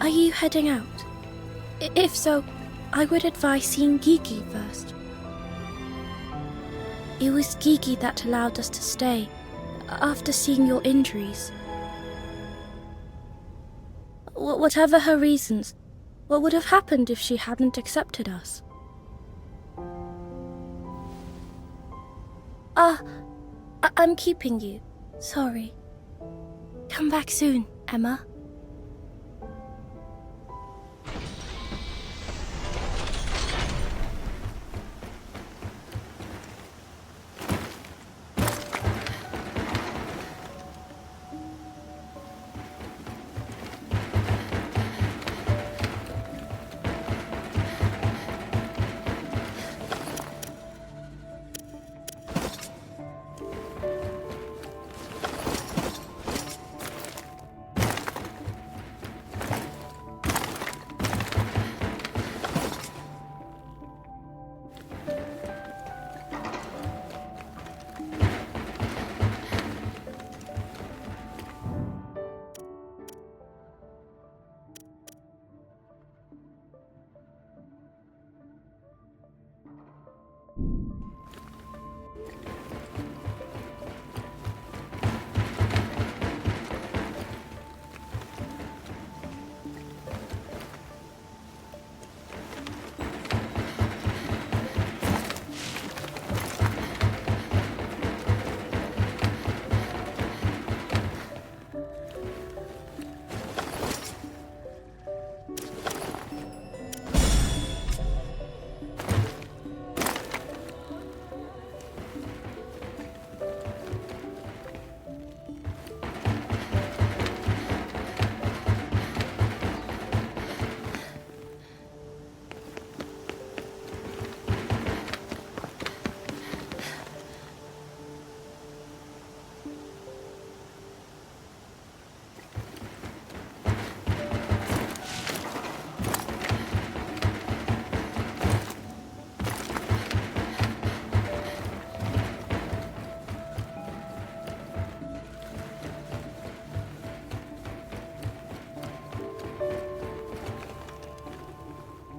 Are you heading out? If so, I would advise seeing Gigi first. It was Gigi that allowed us to stay, after seeing your injuries. Whatever her reasons, what would have happened if she hadn't accepted us? I'm keeping you. Sorry. Come back soon, Emma.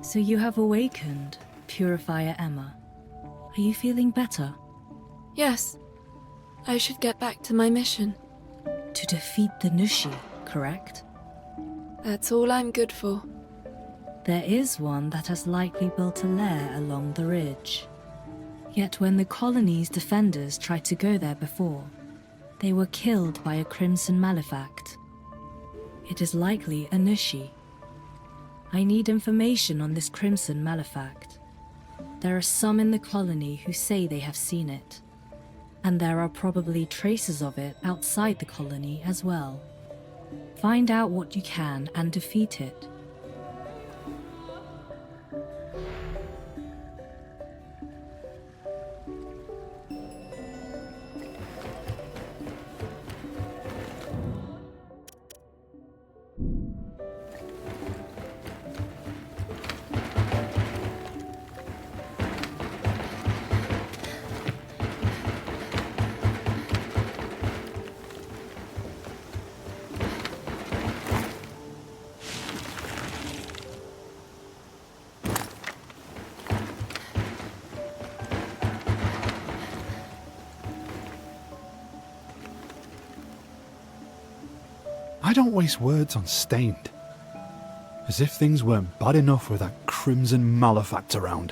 So you have awakened, Purifier Emma. Are you feeling better? Yes. I should get back to my mission. To defeat the Nushi, correct? That's all I'm good for. There is one that has likely built a lair along the ridge. Yet when the colony's defenders tried to go there before, they were killed by a crimson malefact. It is likely a Nushi. I need information on this crimson malefact. There are some in the colony who say they have seen it, and there are probably traces of it outside the colony as well. Find out what you can and defeat it. I don't waste words on stained. As if things weren't bad enough with that crimson malefact around.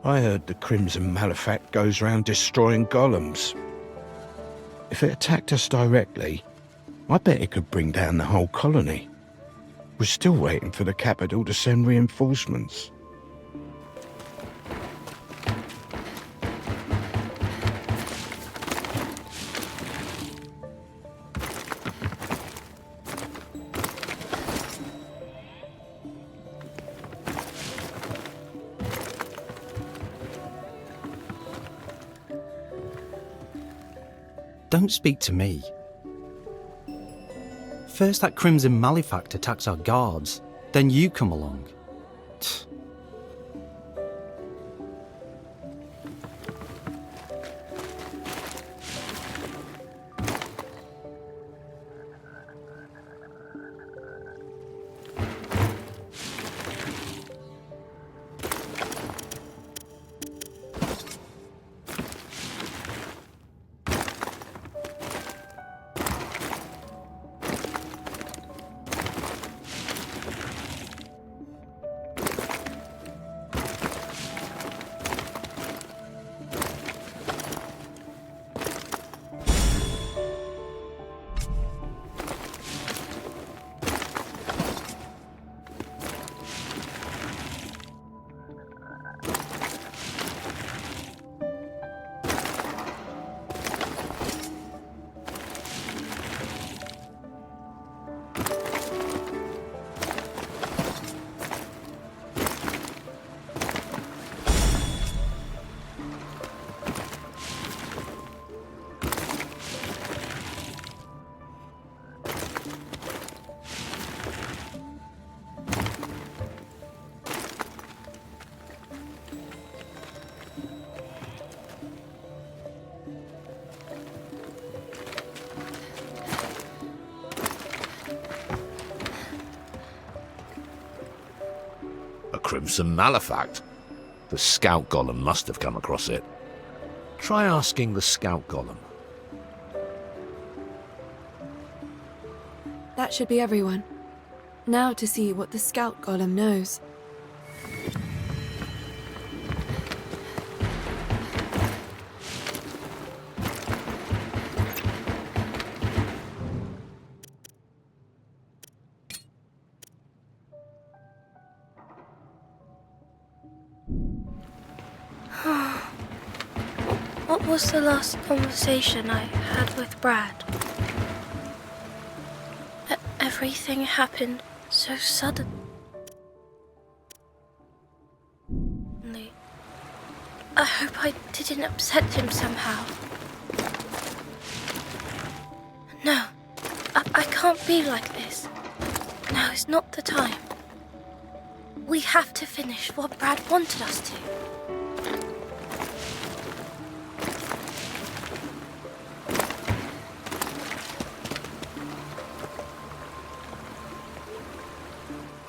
I heard the crimson malefact goes round destroying golems. If it attacked us directly, I bet it could bring down the whole colony. We're still waiting for the capital to send reinforcements. Don't speak to me. First that crimson malefact attacks our guards, then you come along. Tch. Crimson Malefact. The scout golem must have come across it. Try asking the scout golem. That should be everyone. Now to see what the scout golem knows. What was the last conversation I had with Brad? Everything happened so suddenly. I hope I didn't upset him somehow. No, I can't be like this. Now is not the time. We have to finish what Brad wanted us to.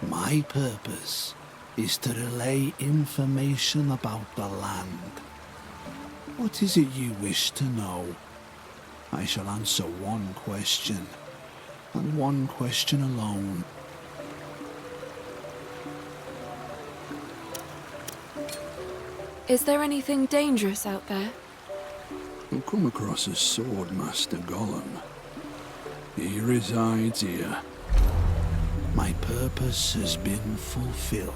My purpose is to relay information about the land. What is it you wish to know? I shall answer one question, and one question alone. Is there anything dangerous out there? I've come across a swordmaster golem. He resides here. My purpose has been fulfilled.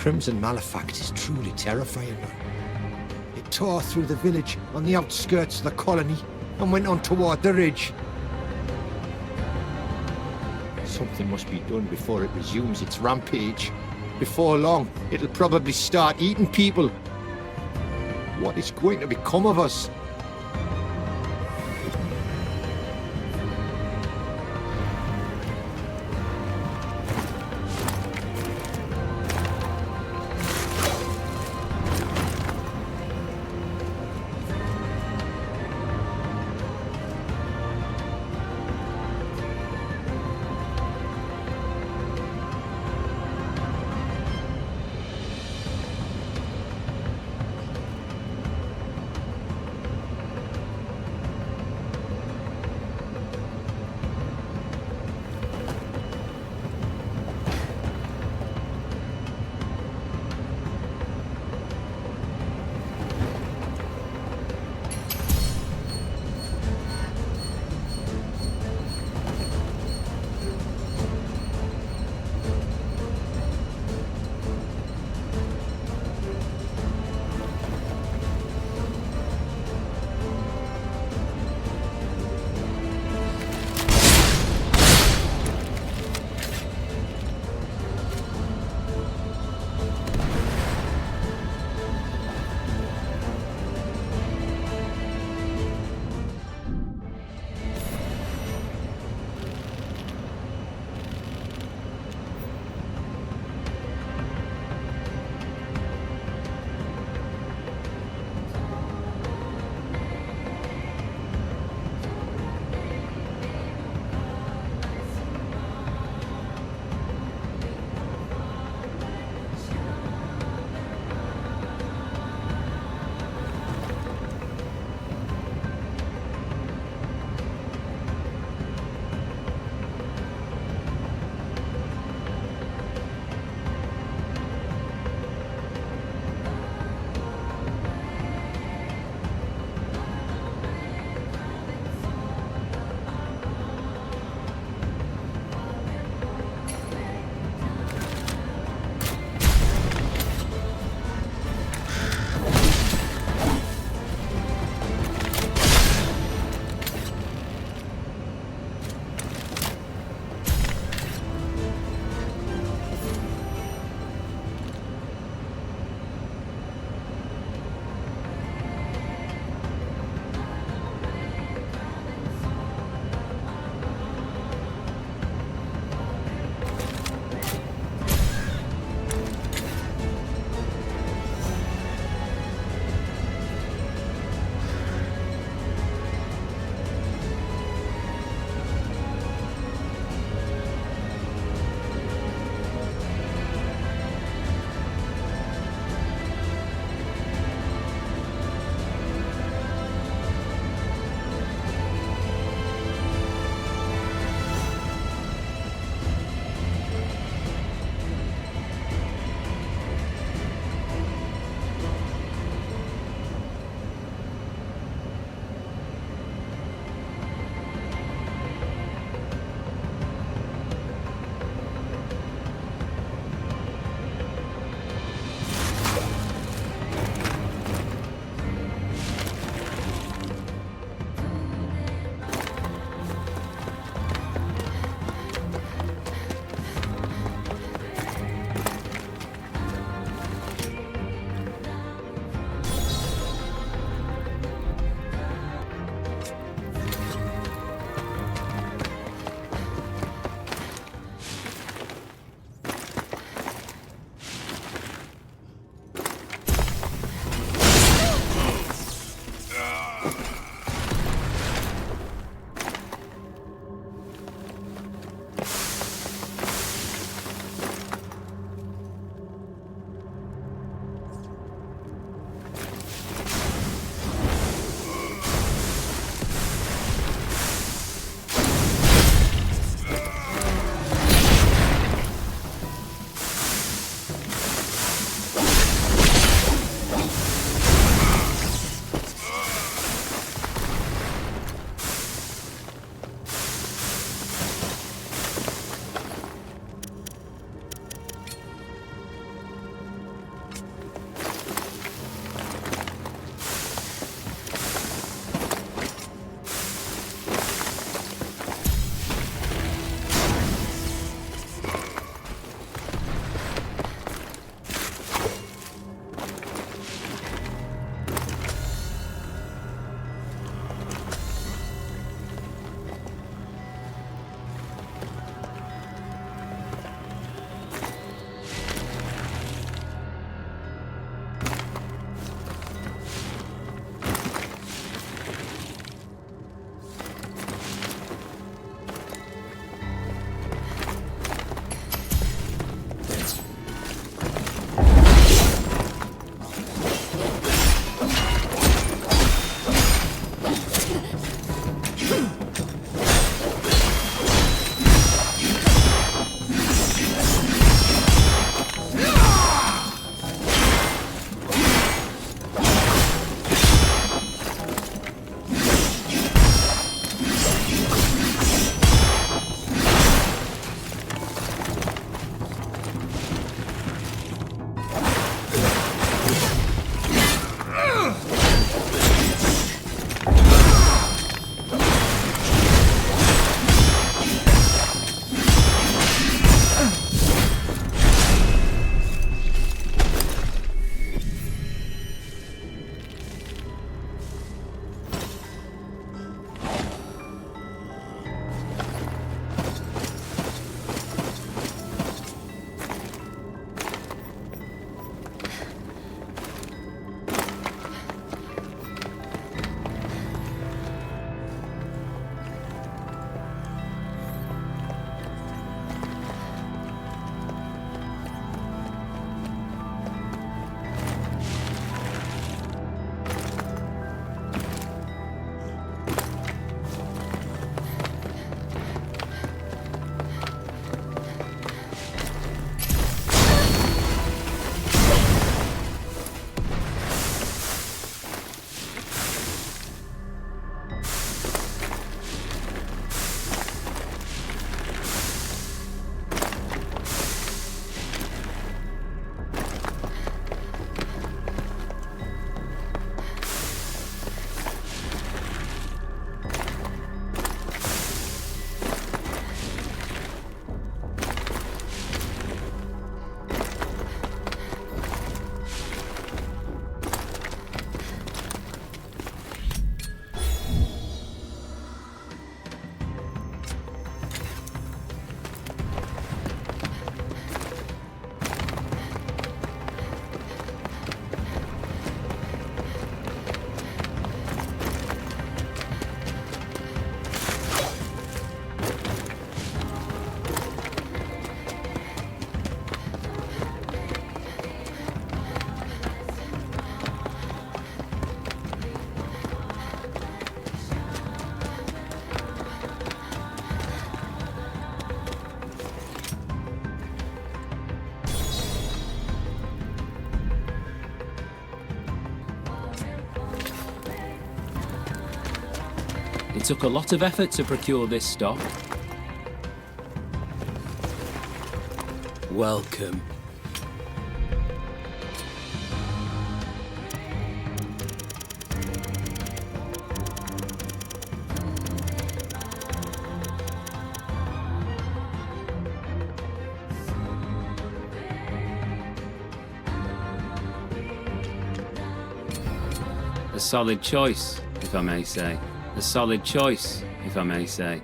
crimson malefact is truly terrifying. It tore through the village on the outskirts of the colony and went on toward the ridge. Something must be done before it resumes its rampage. Before long, it'll probably start eating people. What is going to become of us? It took a lot of effort to procure this stock. Welcome. A solid choice, if I may say. A solid choice, if I may say.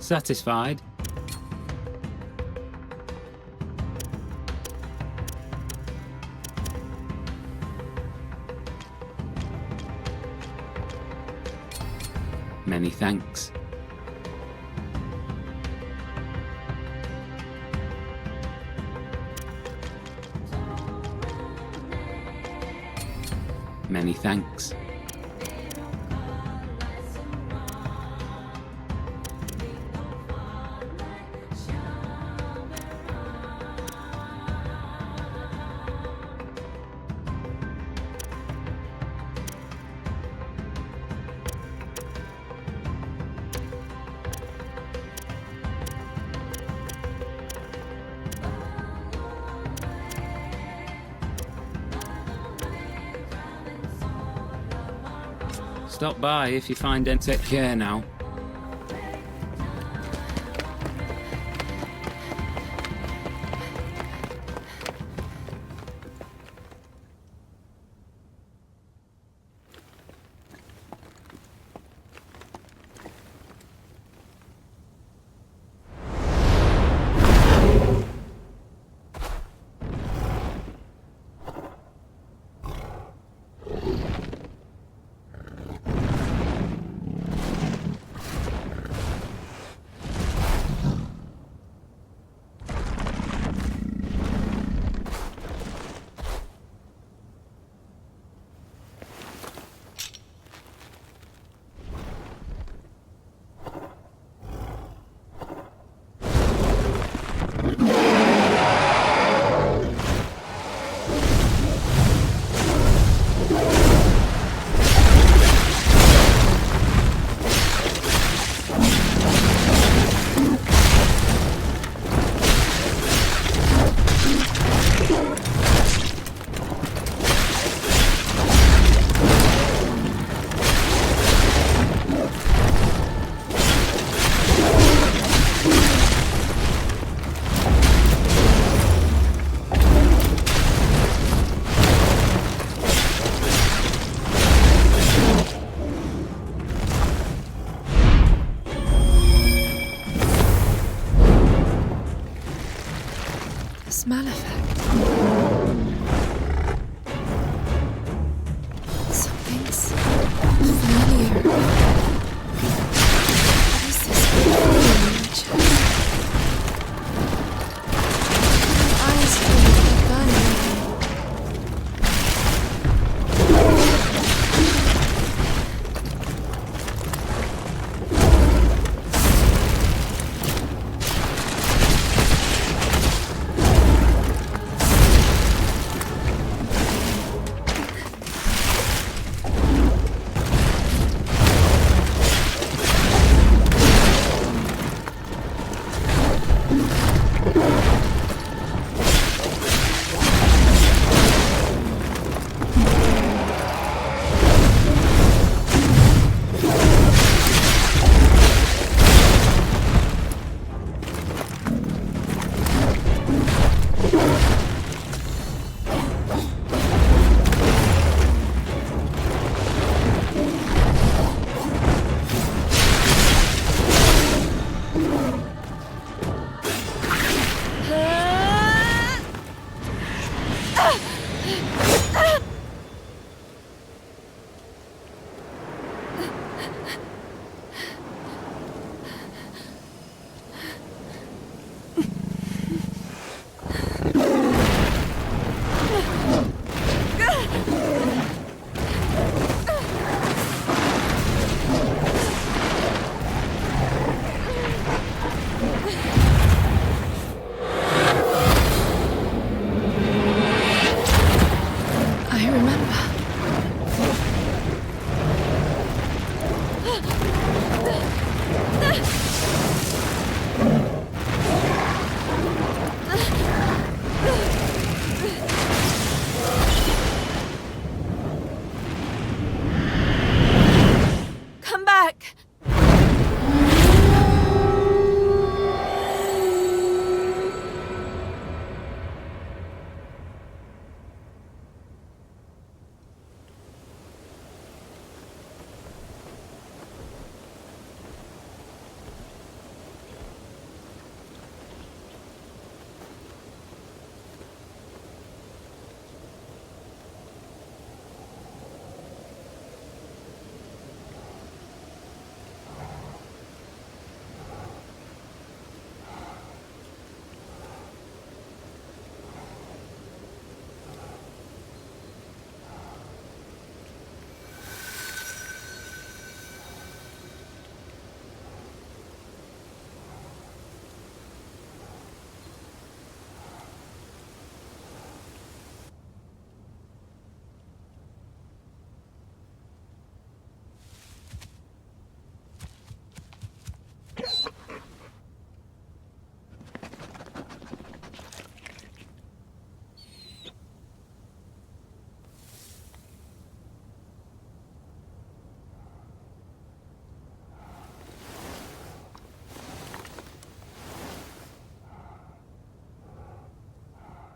Satisfied? Many thanks. Many thanks. Stop by if you find them. Take care now. smell effect. Something's familiar. What is this image? My eyes feel burning.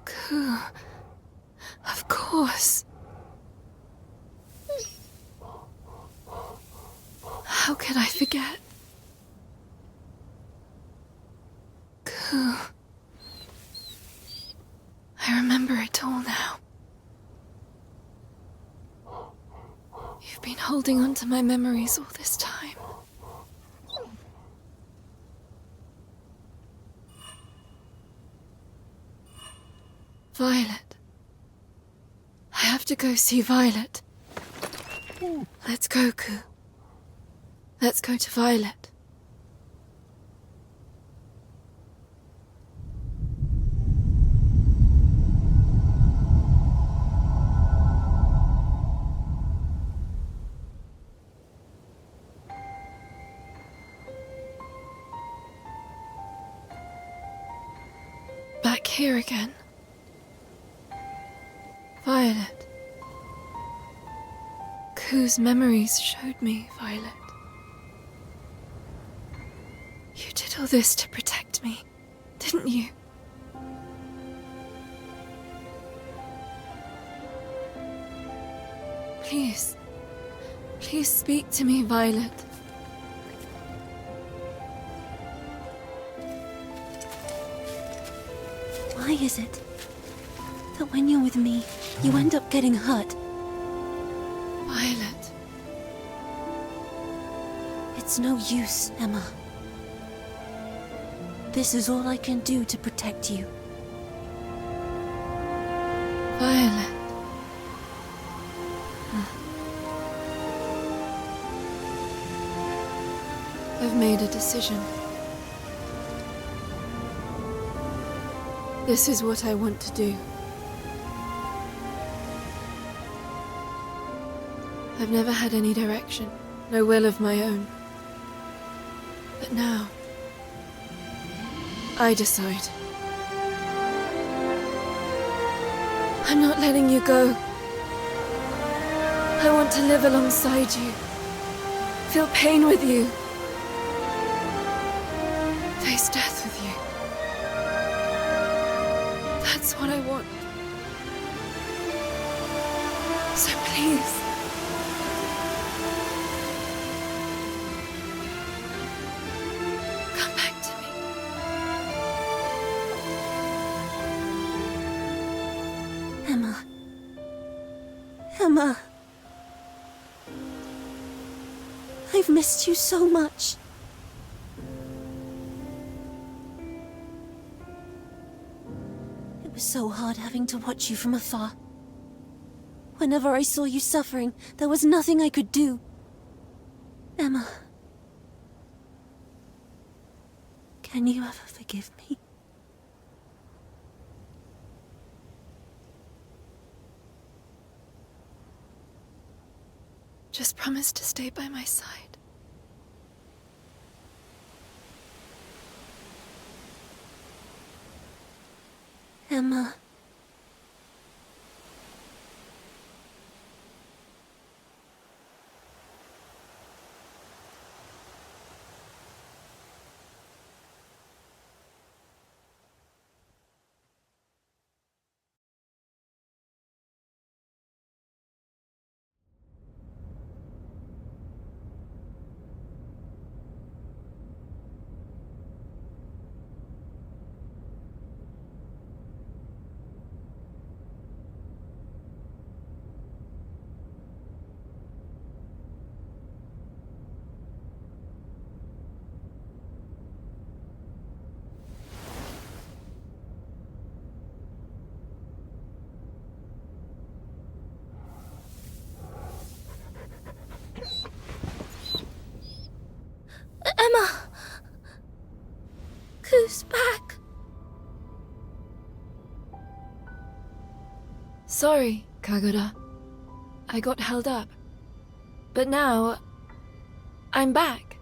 Koo. Of course. How could I forget? Koo. I remember it all now. You've been holding on to my memories all this time. Violet. I have to go see Violet. Let's go, Koo. Let's go to Violet. Back here again. Violet. Koo's memories showed me, Violet. You did all this to protect me, didn't you? Please. Please speak to me, Violet. Why Why is it that when you're with me, you end up getting hurt? Violet. It's no use, Emma. This is all I can do to protect you. Violet. I've made a decision. This is what I want to do. I've never had any direction, no will of my own. But now, I decide. I'm not letting you go. I want to live alongside you, feel pain with you, face death with you. That's what I want. So please, come back to me. Emma. Emma. I've missed you so much. It was so hard having to watch you from afar. Whenever I saw you suffering, there was nothing I could do. Emma. Can you ever forgive me? Just promise to stay by my side. Emma. Emma! Koo's back. Sorry, Kagura. I got held up. But now, I'm back.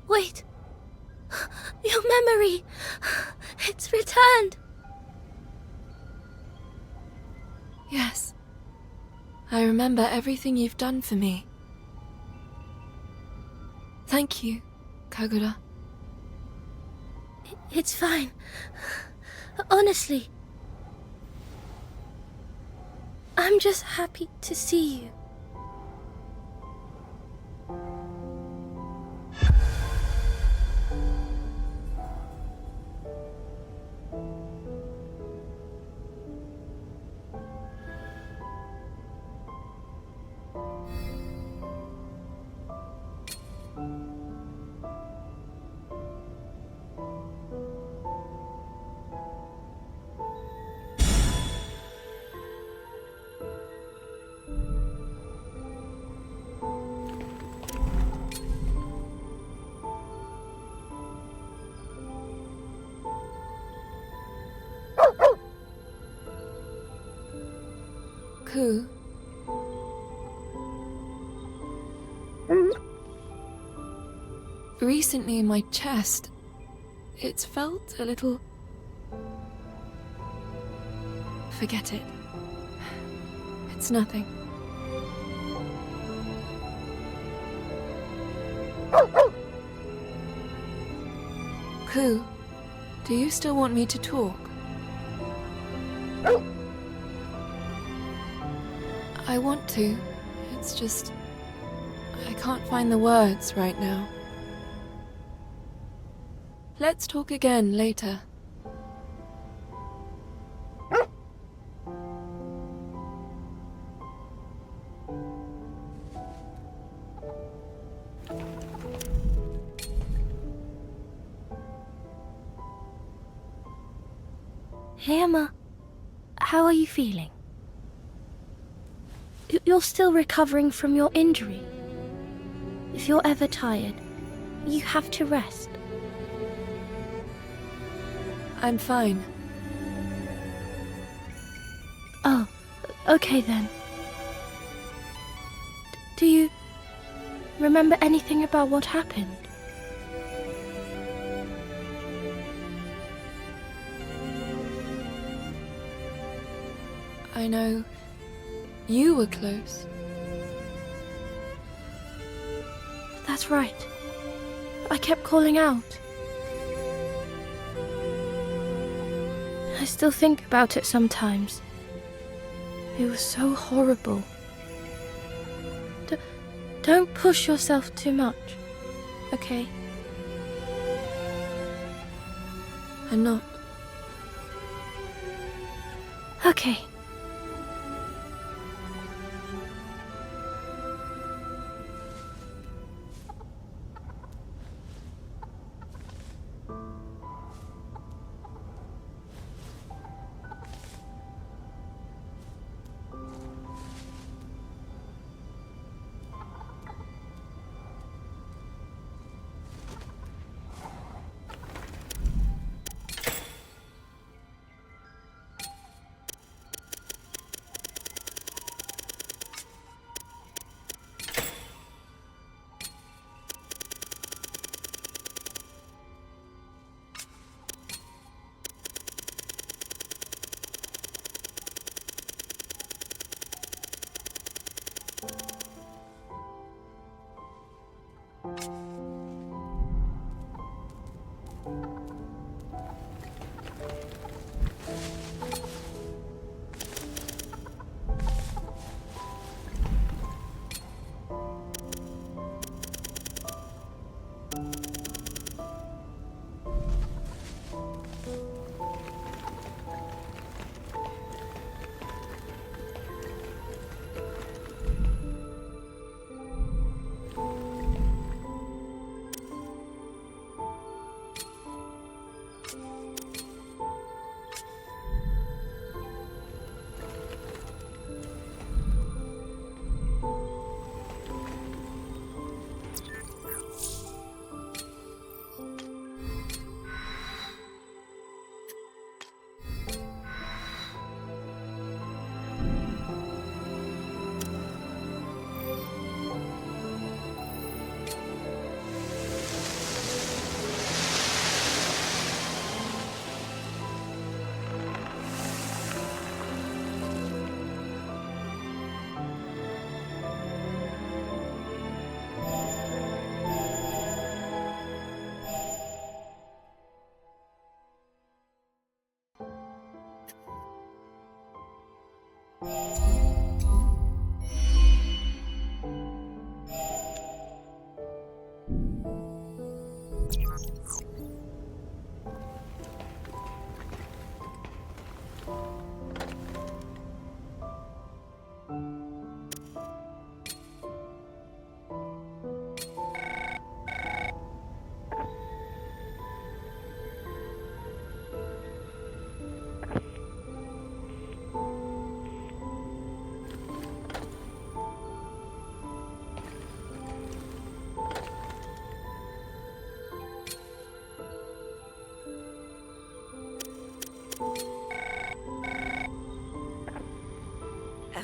Wait. Your memory. It's returned. Yes. I remember everything you've done for me. Thank you, Kagura. It's fine. Honestly. I'm just happy to see you. Koo. Recently in my chest, it's felt a little... Forget it. It's nothing. Koo, do you still want me to talk? I want to. It's just... I can't find the words right now. Let's talk again later. Hey, Emma. How are you feeling? You're still recovering from your injury. If you're ever tired, you have to rest. I'm fine. Oh, okay then. Do you remember anything about what happened? I know you were close. That's right. I kept calling out. I still think about it sometimes. It was so horrible. Don't push yourself too much, okay? I'm not. Okay.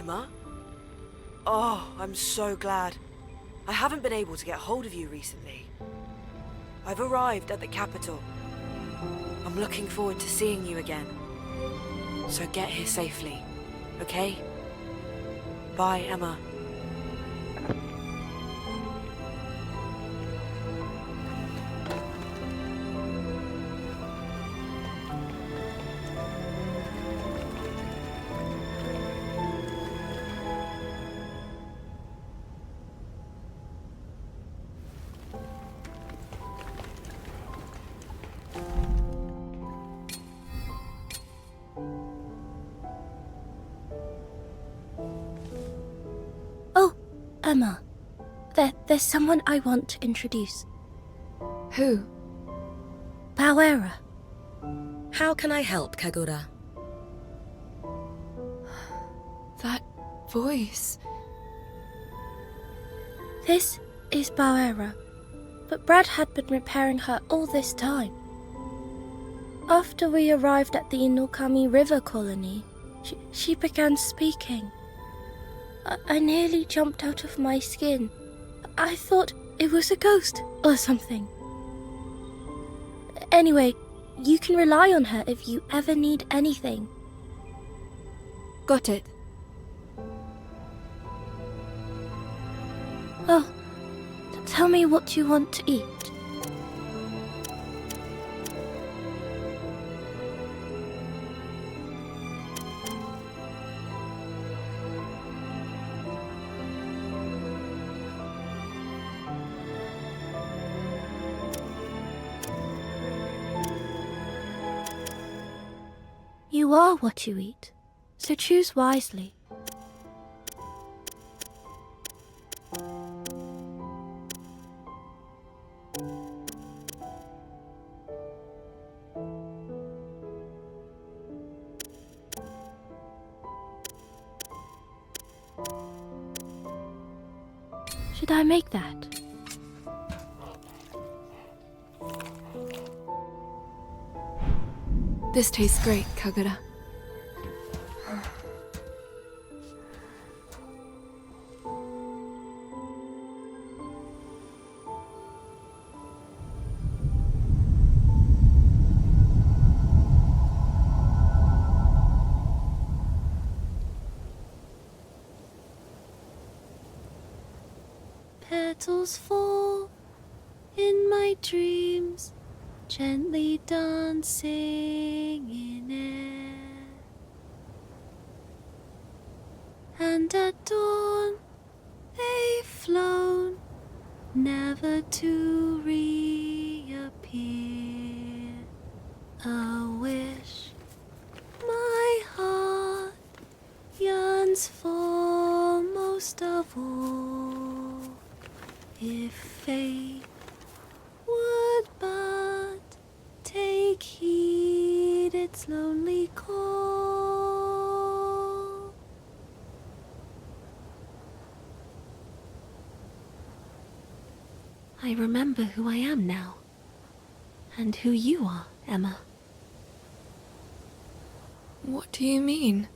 Emma? Oh, I'm so glad. I haven't been able to get hold of you recently. I've arrived at the capital. I'm looking forward to seeing you again. So get here safely, okay? Bye, Emma. Emma, there's someone I want to introduce. Who? Bauera. How can I help, Kagura? That voice. This is Bauera, but Brad had been repairing her all this time. After we arrived at the Inokami River colony, she began speaking. I nearly jumped out of my skin. I thought it was a ghost or something. Anyway, you can rely on her if you ever need anything. Got it. Oh, tell me what you want to eat. You are what you eat, so choose wisely. Should I make that? This tastes great, Kagura. Petals fall in my dreams, gently dancing in air. And at dawn they've flown, never to reappear. A wish my heart yearns for most of all. If fate would but take heed its lonely call. I remember who I am now, and who you are, Emma. What do you mean?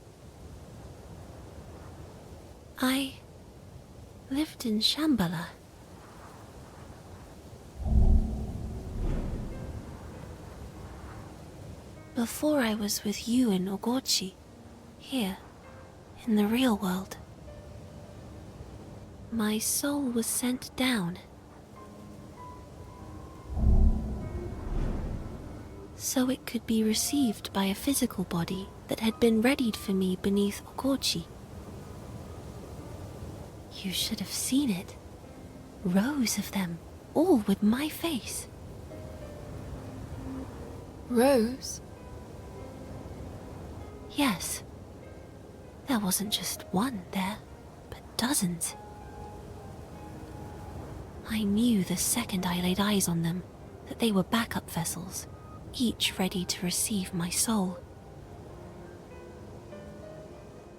I lived in Shambhala. Before I was with you in Ogochi, here, in the real world. My soul was sent down, so it could be received by a physical body that had been readied for me beneath Ogochi. You should have seen it. Rows of them, all with my face. Rose? Yes. There wasn't just one there, but dozens. I knew the second I laid eyes on them that they were backup vessels, each ready to receive my soul.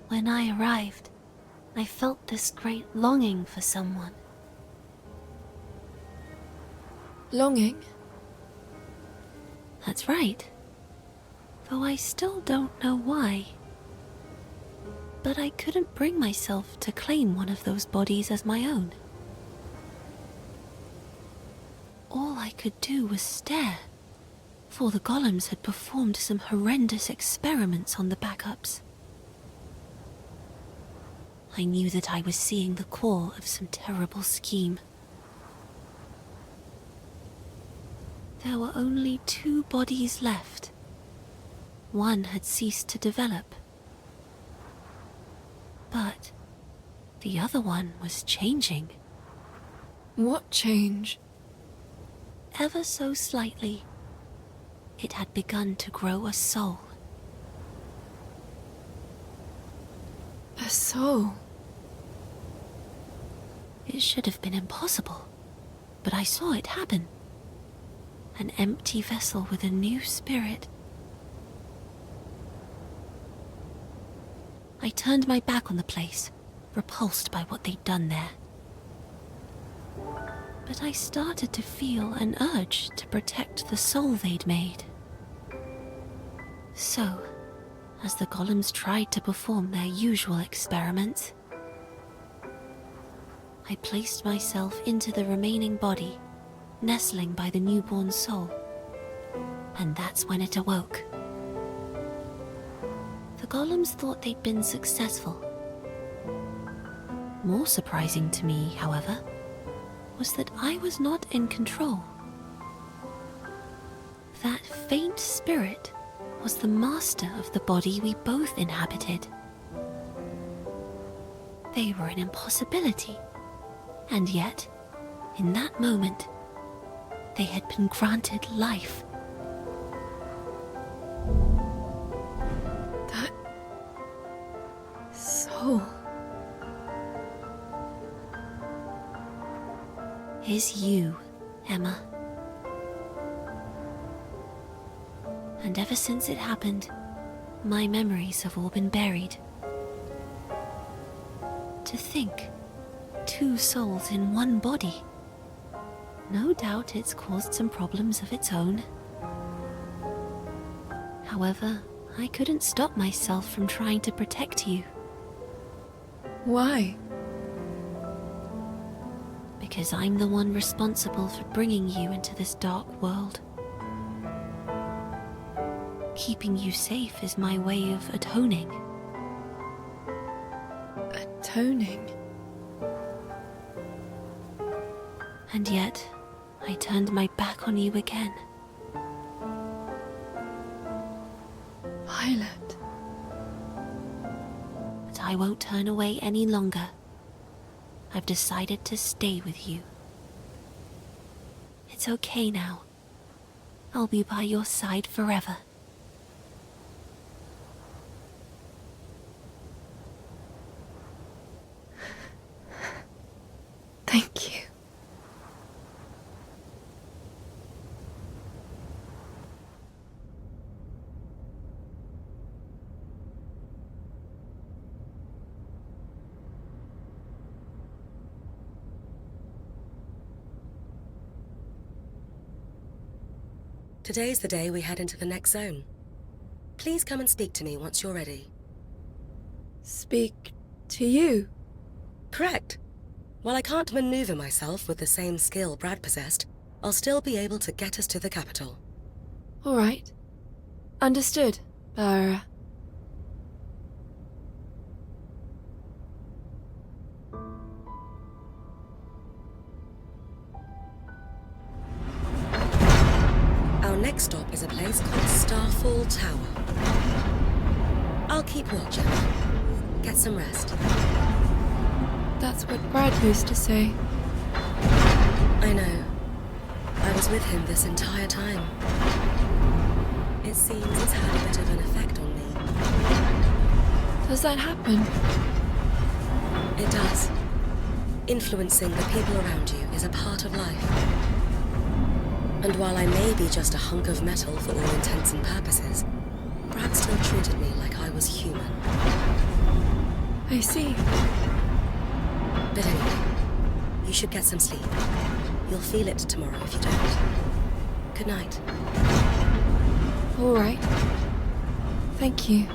When I arrived, I felt this great longing for someone. Longing? That's right. Though I still don't know why. But I couldn't bring myself to claim one of those bodies as my own. All I could do was stare, for the golems had performed some horrendous experiments on the backups. I knew that I was seeing the core of some terrible scheme. There were only 2 bodies left. One had ceased to develop. But the other one was changing. What change? Ever so slightly, it had begun to grow a soul. A soul? It should have been impossible, but I saw it happen. An empty vessel with a new spirit. I turned my back on the place, repulsed by what they'd done there. But I started to feel an urge to protect the soul they'd made. So, as the golems tried to perform their usual experiments, I placed myself into the remaining body, nestling by the newborn soul. And that's when it awoke. The golems thought they'd been successful. More surprising to me, however, was that I was not in control. That faint spirit was the master of the body we both inhabited. They were an impossibility, and yet, in that moment, they had been granted life. That soul is you, Emma. And ever since it happened, my memories have all been buried. To think, 2 souls in one body. No doubt it's caused some problems of its own. However, I couldn't stop myself from trying to protect you. Why? Because I'm the one responsible for bringing you into this dark world. Keeping you safe is my way of atoning. Atoning? And yet, I turned my back on you again. Violet. But I won't turn away any longer. I've decided to stay with you. It's okay now. I'll be by your side forever. Thank you. Today's the day we head into the next zone. Please come and speak to me once you're ready. Speak to you? Correct. While I can't maneuver myself with the same skill Brad possessed, I'll still be able to get us to the capital. All right. Understood, Barbara. Our next stop is a place called Starfall Tower. I'll keep watch, Emma. Get some rest. That's what Brad used to say. I know. I was with him this entire time. It seems it's had a bit of an effect on me. Does that happen? It does. Influencing the people around you is a part of life. And while I may be just a hunk of metal for all intents and purposes, Brad still treated me like I was human. I see. But anyway, you should get some sleep. You'll feel it tomorrow if you don't. Good night. All right. Thank you.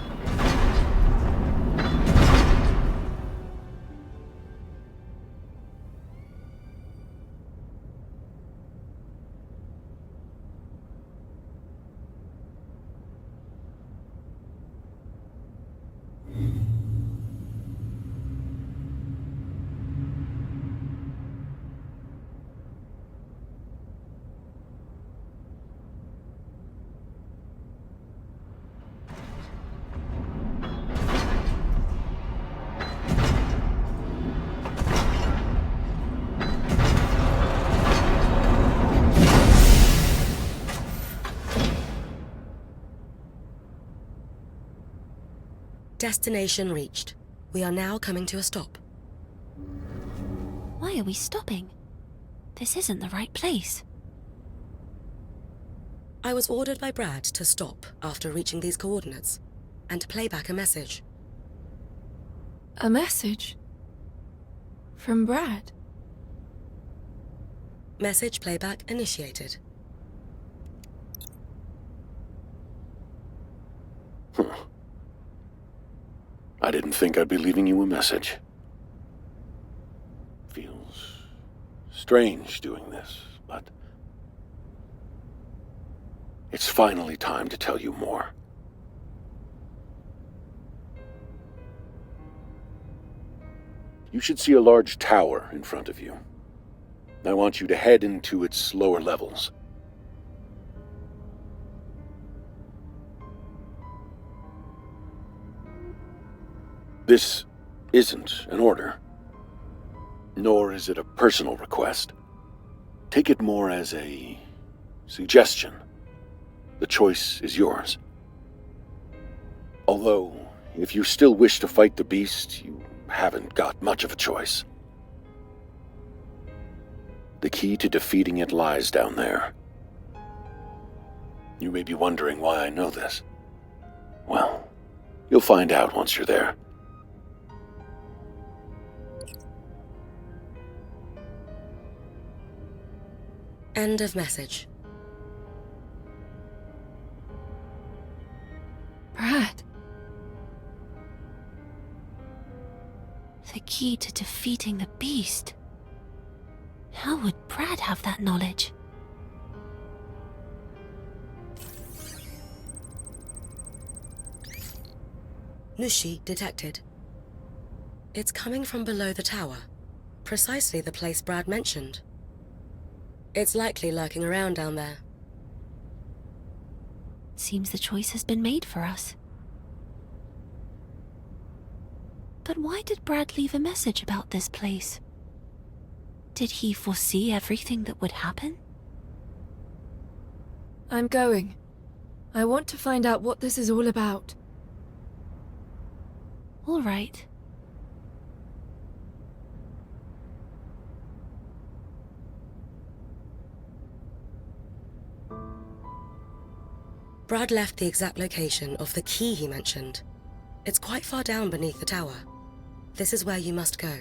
Destination reached. We are now coming to a stop. Why are we stopping? This isn't the right place. I was ordered by Brad to stop after reaching these coordinates, and to play back a message. A message? From Brad? Message playback initiated. I didn't think I'd be leaving you a message. Feels strange doing this, but it's finally time to tell you more. You should see a large tower in front of you. I want you to head into its lower levels. This isn't an order, nor is it a personal request. Take it more as a suggestion. The choice is yours. Although, if you still wish to fight the beast, you haven't got much of a choice. The key to defeating it lies down there. You may be wondering why I know this. Well, you'll find out once you're there. End of message. Brad. The key to defeating the beast. How would Brad have that knowledge? Nushi detected. It's coming from below the tower, precisely the place Brad mentioned. It's likely lurking around down there. Seems the choice has been made for us. But why did Brad leave a message about this place? Did he foresee everything that would happen? I'm going. I want to find out what this is all about. All right. Brad left the exact location of the key he mentioned. It's quite far down beneath the tower. This is where you must go.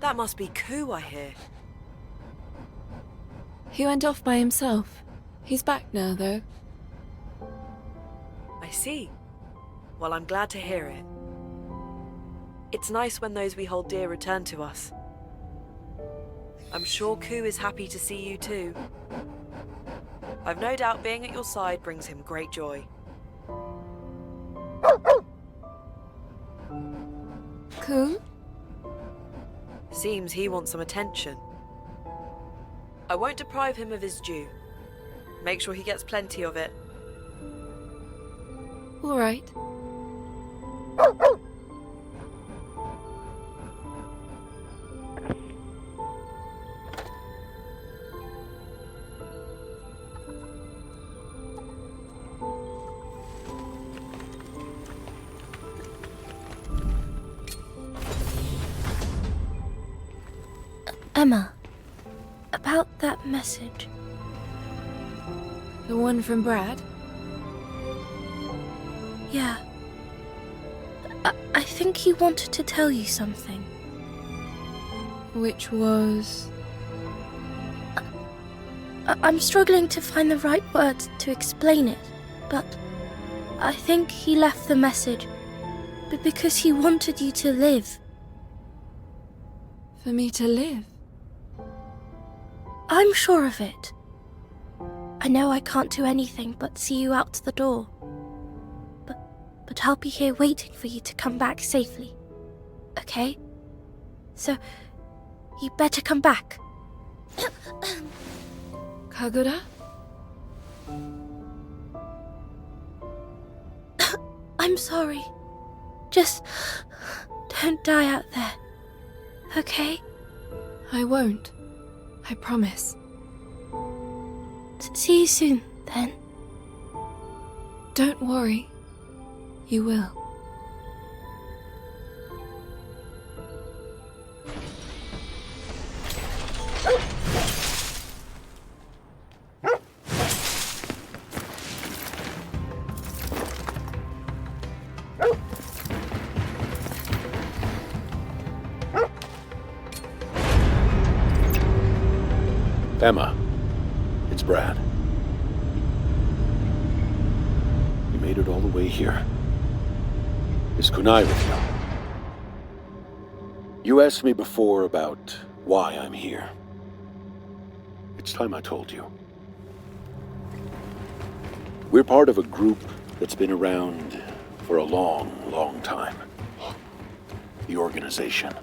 That must be Koo, I hear. He went off by himself. He's back now, though. I see. Well, I'm glad to hear it. It's nice when those we hold dear return to us. I'm sure Koo is happy to see you too. I've no doubt being at your side brings him great joy. Koo? Seems he wants some attention. I won't deprive him of his due. Make sure he gets plenty of it. All right. Emma, about that message. The one from Brad? Yeah. I think he wanted to tell you something. Which was... I'm struggling to find the right words to explain it, but I think he left the message because he wanted you to live. For me to live? I'm sure of it. I know I can't do anything but see you out the door. But I'll be here waiting for you to come back safely. Okay? So, you better come back. Kagura? I'm sorry. Just don't die out there. Okay? I won't. I promise. See you soon, then. Don't worry. You will. Emma, it's Brad. You made it all the way here. Is Kunai with you? You asked me before about why I'm here. It's time I told you. We're part of a group that's been around for a long, long time. The organization.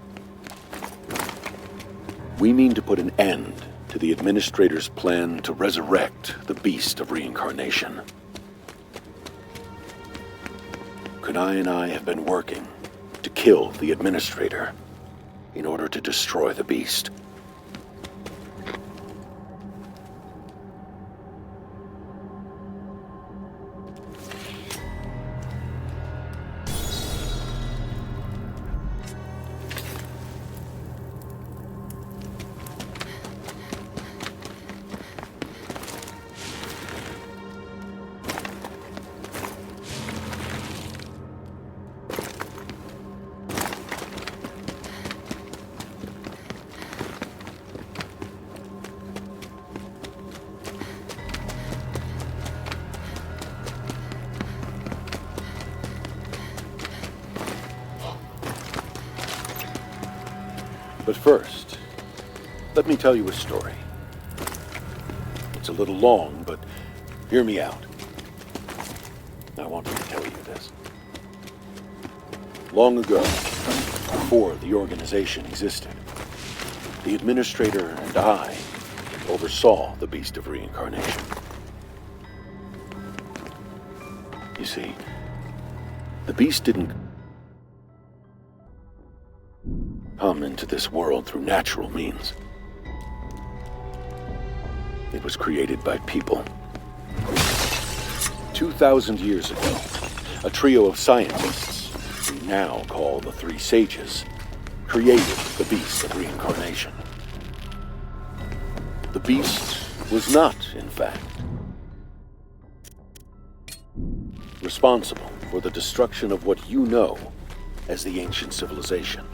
We mean to put an end to the Administrator's plan to resurrect the beast of reincarnation. Kunai and I have been working to kill the Administrator in order to destroy the beast. But first, let me tell you a story. It's a little long, but hear me out. I wanted to tell you this. Long ago, before the organization existed, the Administrator and I oversaw the beast of reincarnation. You see, the beast didn't come into this world through natural means. It was created by people. 2,000 years ago, a trio of scientists, we now call the Three Sages, created the beast of reincarnation. The beast was not, in fact, responsible for the destruction of what you know as the ancient civilization.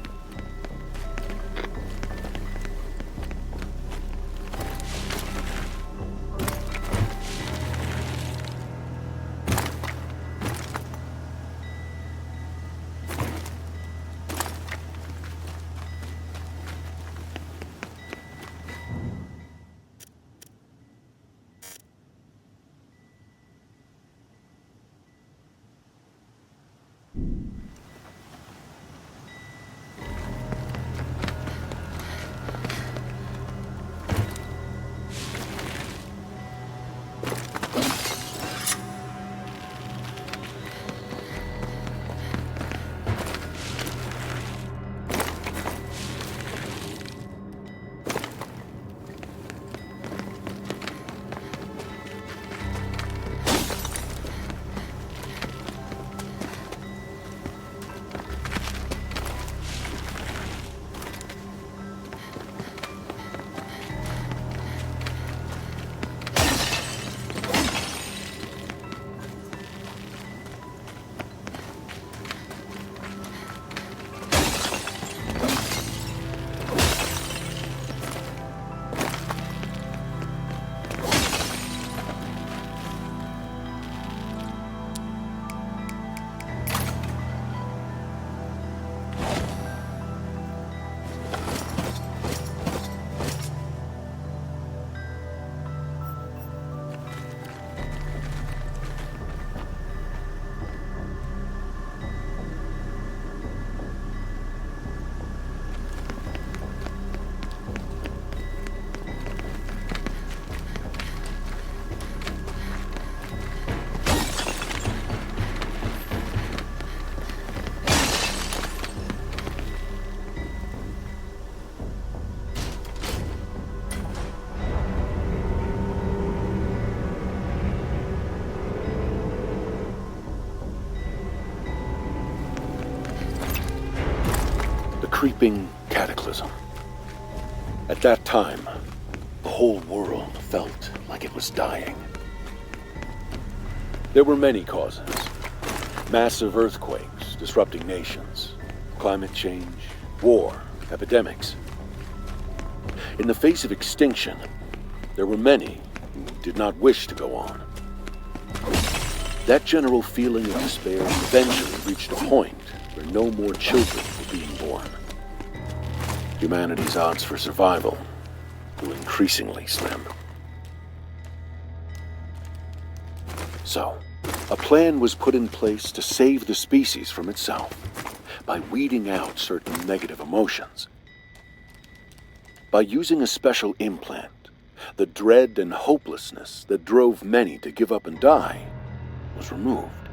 creeping cataclysm. At that time, the whole world felt like it was dying. There were many causes. Massive earthquakes disrupting nations, climate change, war, epidemics. In the face of extinction, there were many who did not wish to go on. That general feeling of despair eventually reached a point where no more children were being born. Humanity's odds for survival grew increasingly slim. So, a plan was put in place to save the species from itself by weeding out certain negative emotions. By using a special implant, the dread and hopelessness that drove many to give up and die was removed.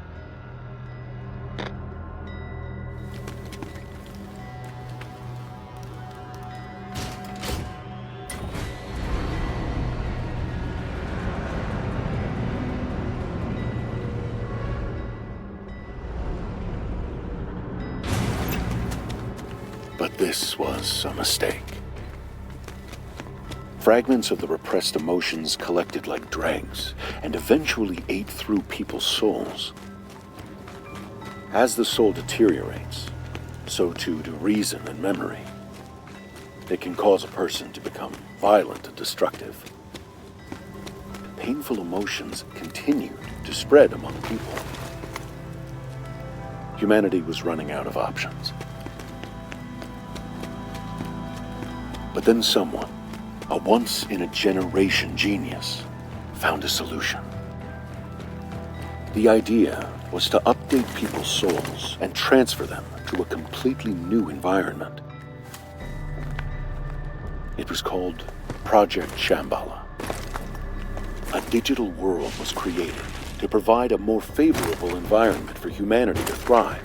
But this was a mistake. Fragments of the repressed emotions collected like dregs and eventually ate through people's souls. As the soul deteriorates, so too do reason and memory. It can cause a person to become violent and destructive. Painful emotions continued to spread among people. Humanity was running out of options. But then someone, a once-in-a-generation genius, found a solution. The idea was to update people's souls and transfer them to a completely new environment. It was called Project Shambhala. A digital world was created to provide a more favorable environment for humanity to thrive.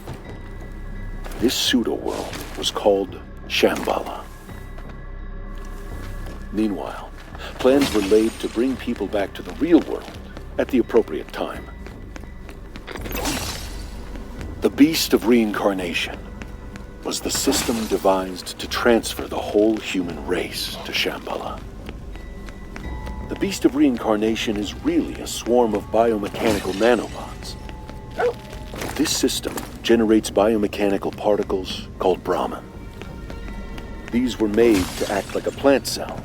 This pseudo-world was called Shambhala. Meanwhile, plans were laid to bring people back to the real world at the appropriate time. The Beast of Reincarnation was the system devised to transfer the whole human race to Shambhala. The Beast of Reincarnation is really a swarm of biomechanical nanobots. This system generates biomechanical particles called Brahman. These were made to act like a plant cell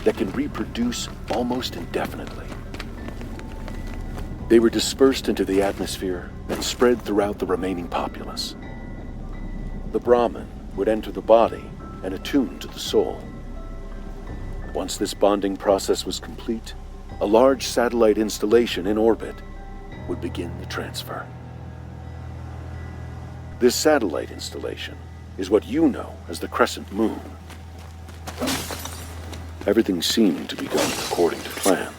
that can reproduce almost indefinitely. They were dispersed into the atmosphere and spread throughout the remaining populace. The Brahman would enter the body and attune to the soul. Once this bonding process was complete, a large satellite installation in orbit would begin the transfer. This satellite installation is what you know as the Crescent Moon. Everything seemed to be going according to plan.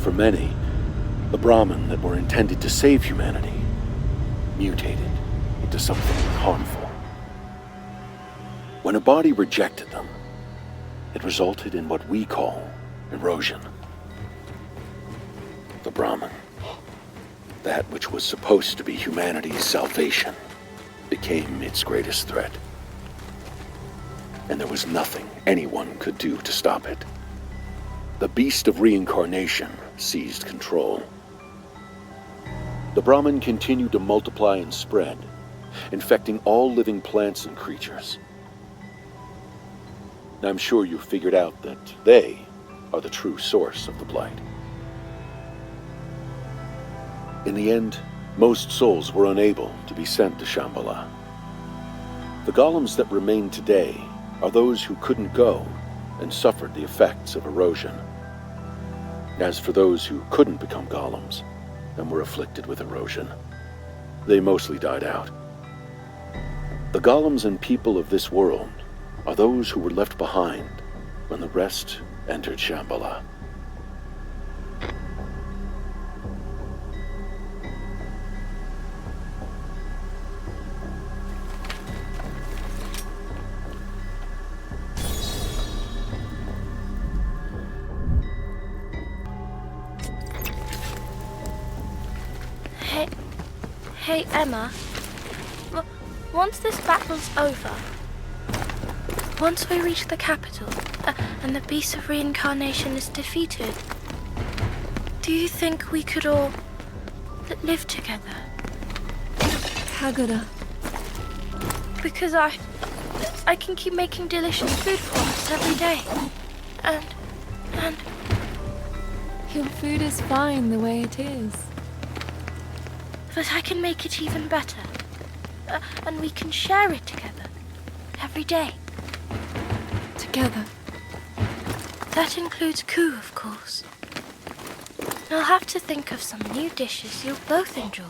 For many, the Brahmin that were intended to save humanity mutated into something harmful. When a body rejected them, it resulted in what we call erosion. The Brahmin, that which was supposed to be humanity's salvation, became its greatest threat. And there was nothing anyone could do to stop it. The beast of reincarnation seized control. The Brahmin continued to multiply and spread, infecting all living plants and creatures. I'm sure you've figured out that they are the true source of the blight. In the end, most souls were unable to be sent to Shambhala. The golems that remain today are those who couldn't go and suffered the effects of erosion. As for those who couldn't become golems and were afflicted with erosion, they mostly died out. The golems and people of this world are those who were left behind when the rest entered Shambhala. Hey, Emma. Once this battle's over, once we reach the capital, and the beast of reincarnation is defeated, do you think we could all live together? Hagura. Because I can keep making delicious food for us every day. And... Your food is fine the way it is. But I can make it even better. And we can share it together. Every day. Together. That includes Koo, of course. I'll have to think of some new dishes you'll both enjoy.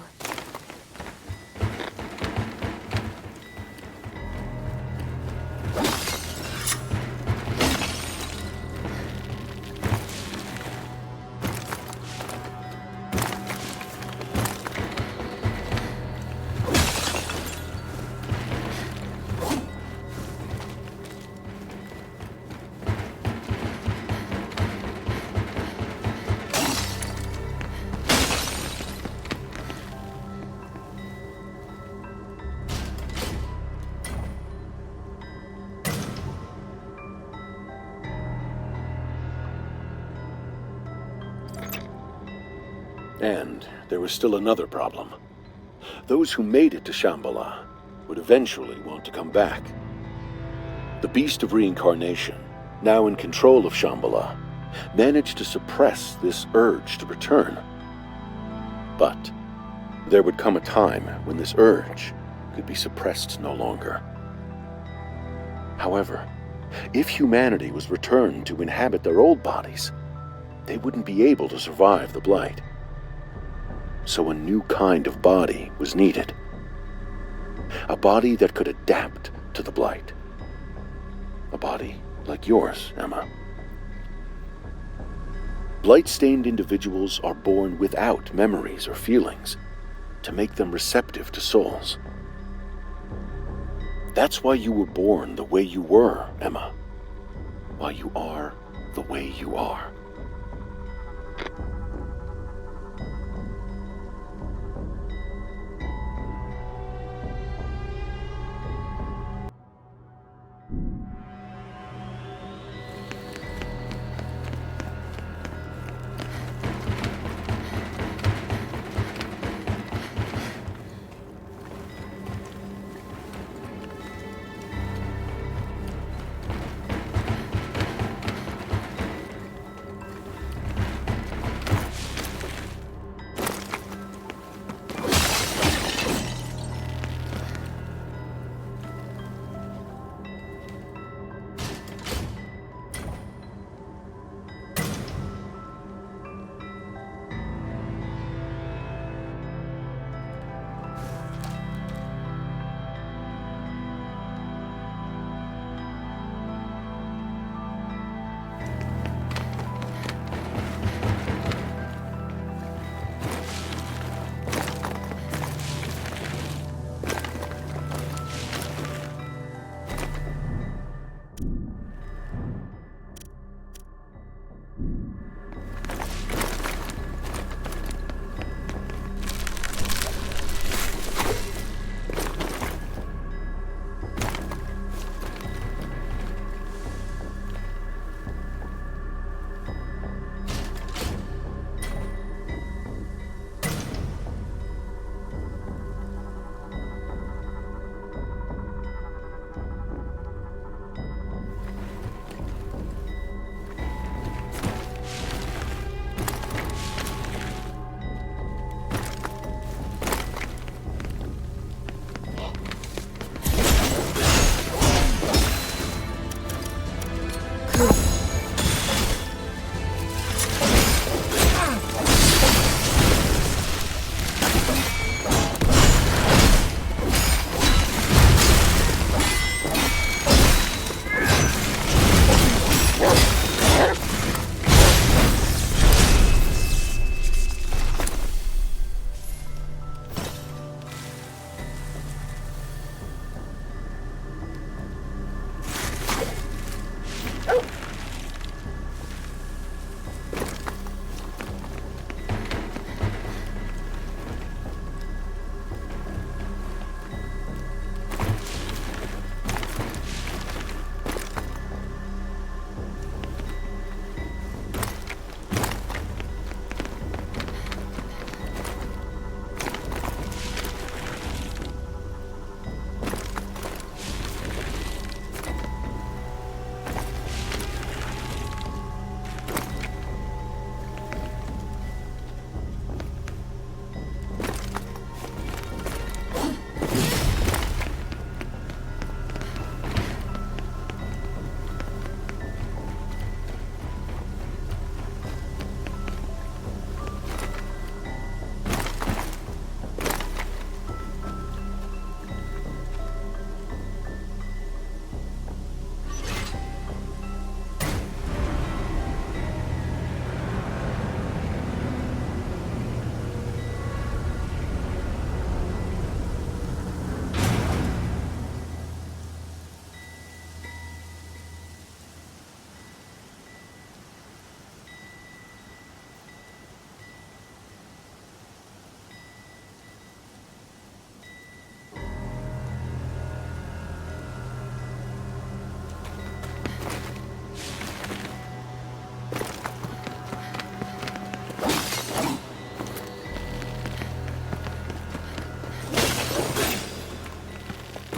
And there was still another problem. Those who made it to Shambhala would eventually want to come back. The beast of reincarnation, now in control of Shambhala, managed to suppress this urge to return. But there would come a time when this urge could be suppressed no longer. However, if humanity was returned to inhabit their old bodies, they wouldn't be able to survive the blight. So a new kind of body was needed. A body that could adapt to the blight. A body like yours, Emma. Blight-stained individuals are born without memories or feelings to make them receptive to souls. That's why you were born the way you were, Emma. Why you are the way you are.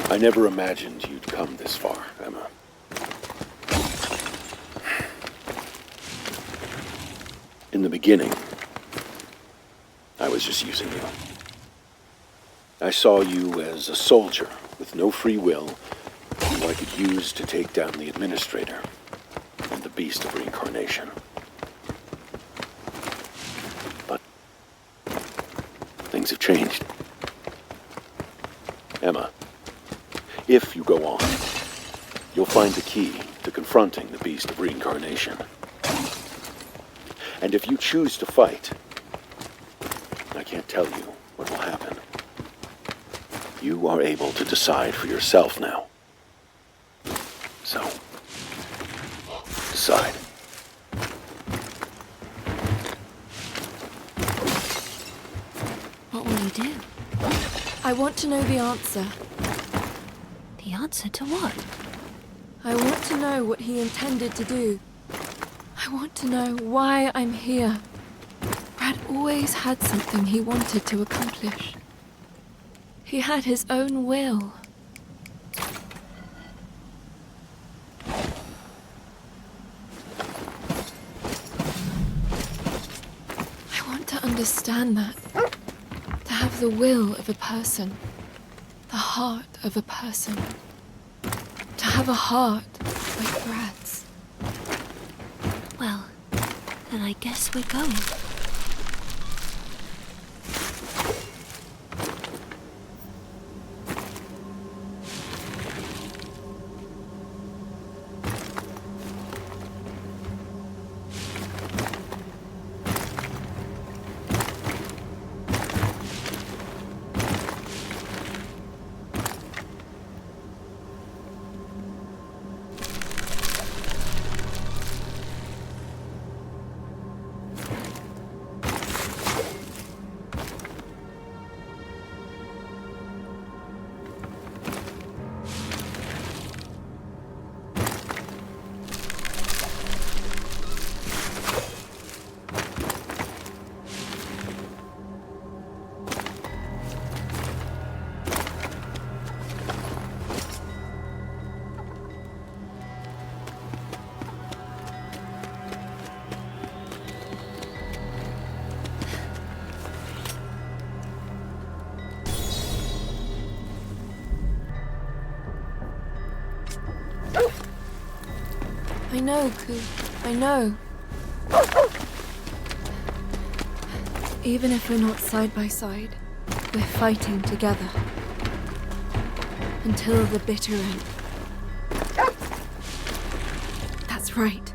I never imagined you'd come this far, Emma. In the beginning, I was just using you. I saw you as a soldier with no free will who I could use to take down the administrator and the beast of reincarnation. But things have changed. Emma, if you go on, you'll find the key to confronting the beast of reincarnation. And if you choose to fight, I can't tell you what will happen. You are able to decide for yourself now. So, decide. What will you do? I want to know the answer. The answer to what? I want to know what he intended to do. I want to know why I'm here. Brad always had something he wanted to accomplish. He had his own will. I want to understand that. To have the will of a person. The heart of a person. To have a heart like Brad's. Well, then I guess we're going. I know, Koo. I know. Even if we're not side by side, we're fighting together. Until the bitter end. That's right.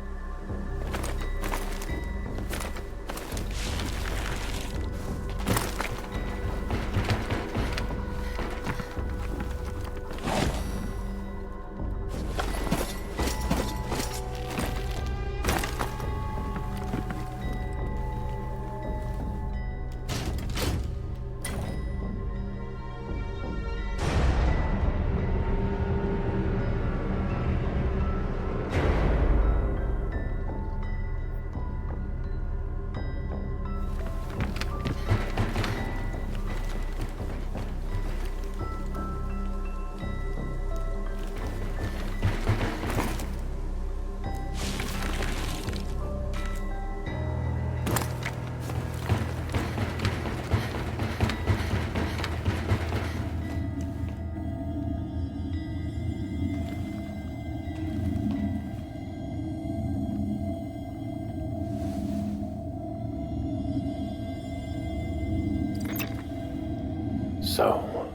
So,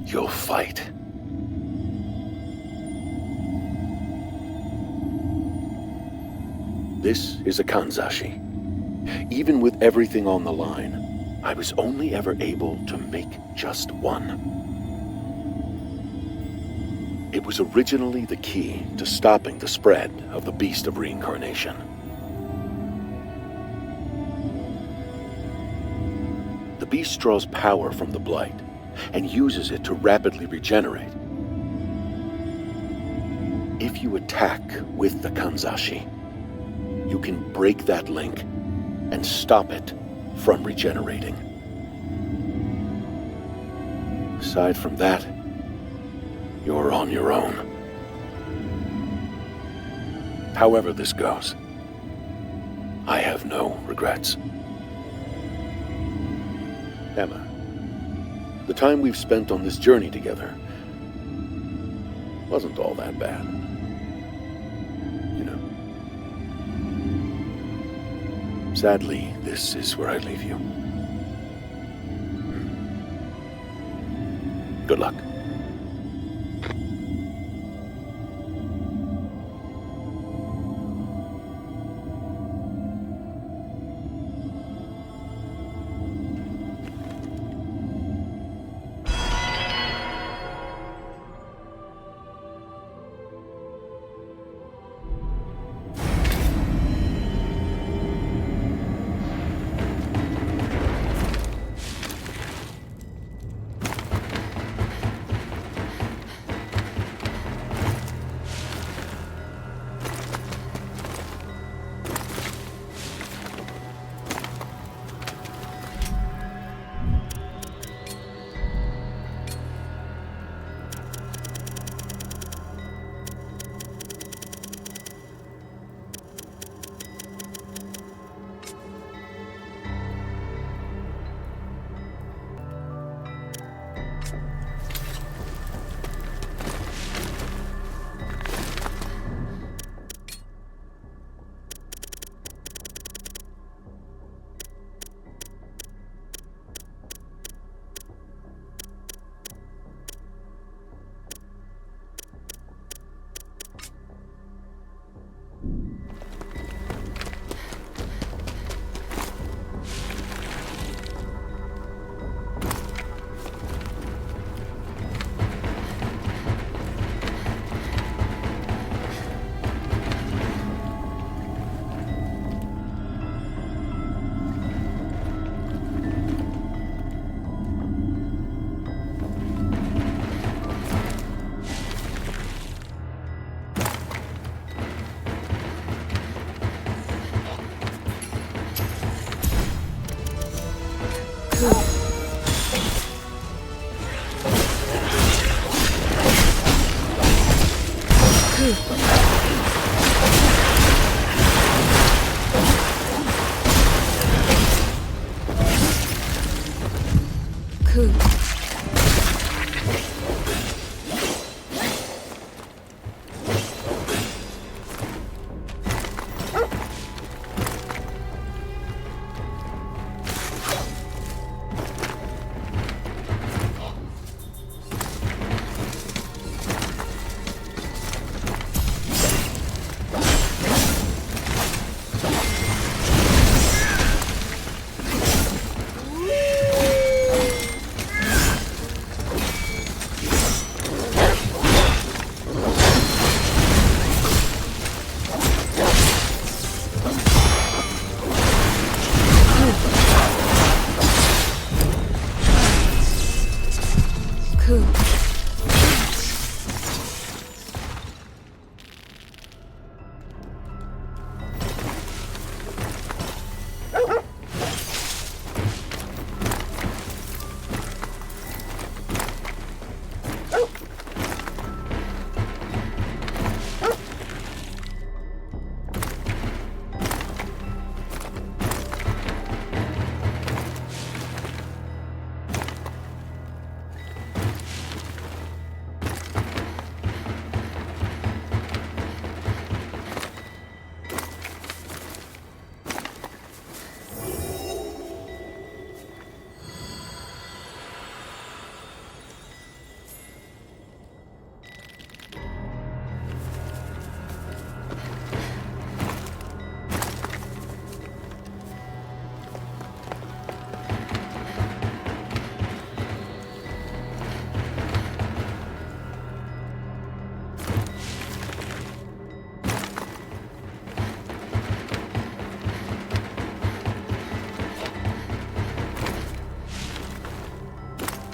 you'll fight. This is a kanzashi. Even with everything on the line, I was only ever able to make just one. It was originally the key to stopping the spread of the beast of reincarnation. The beast draws power from the blight and uses it to rapidly regenerate. If you attack with the kanzashi, you can break that link and stop it from regenerating. Aside from that, you're on your own. However this goes, I have no regrets. Emma, the time we've spent on this journey together wasn't all that bad. You know. Sadly, this is where I leave you. Good luck.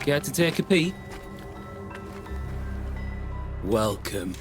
Care to take a peek? Welcome.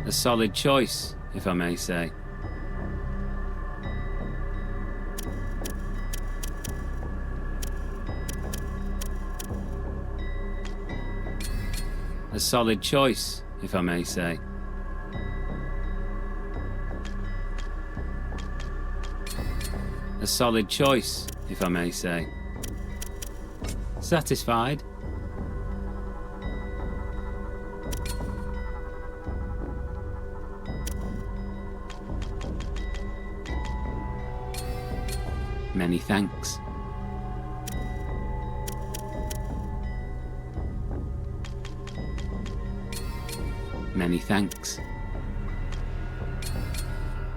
A solid choice, if I may say. A solid choice, if I may say. A solid choice, if I may say. Satisfied? Many thanks. Many thanks.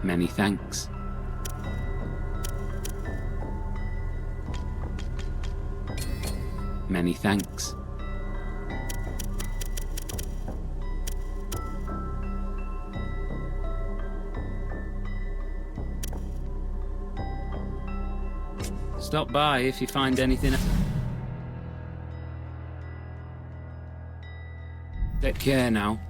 Many thanks. Many thanks. Stop by if you find anything. Take care now.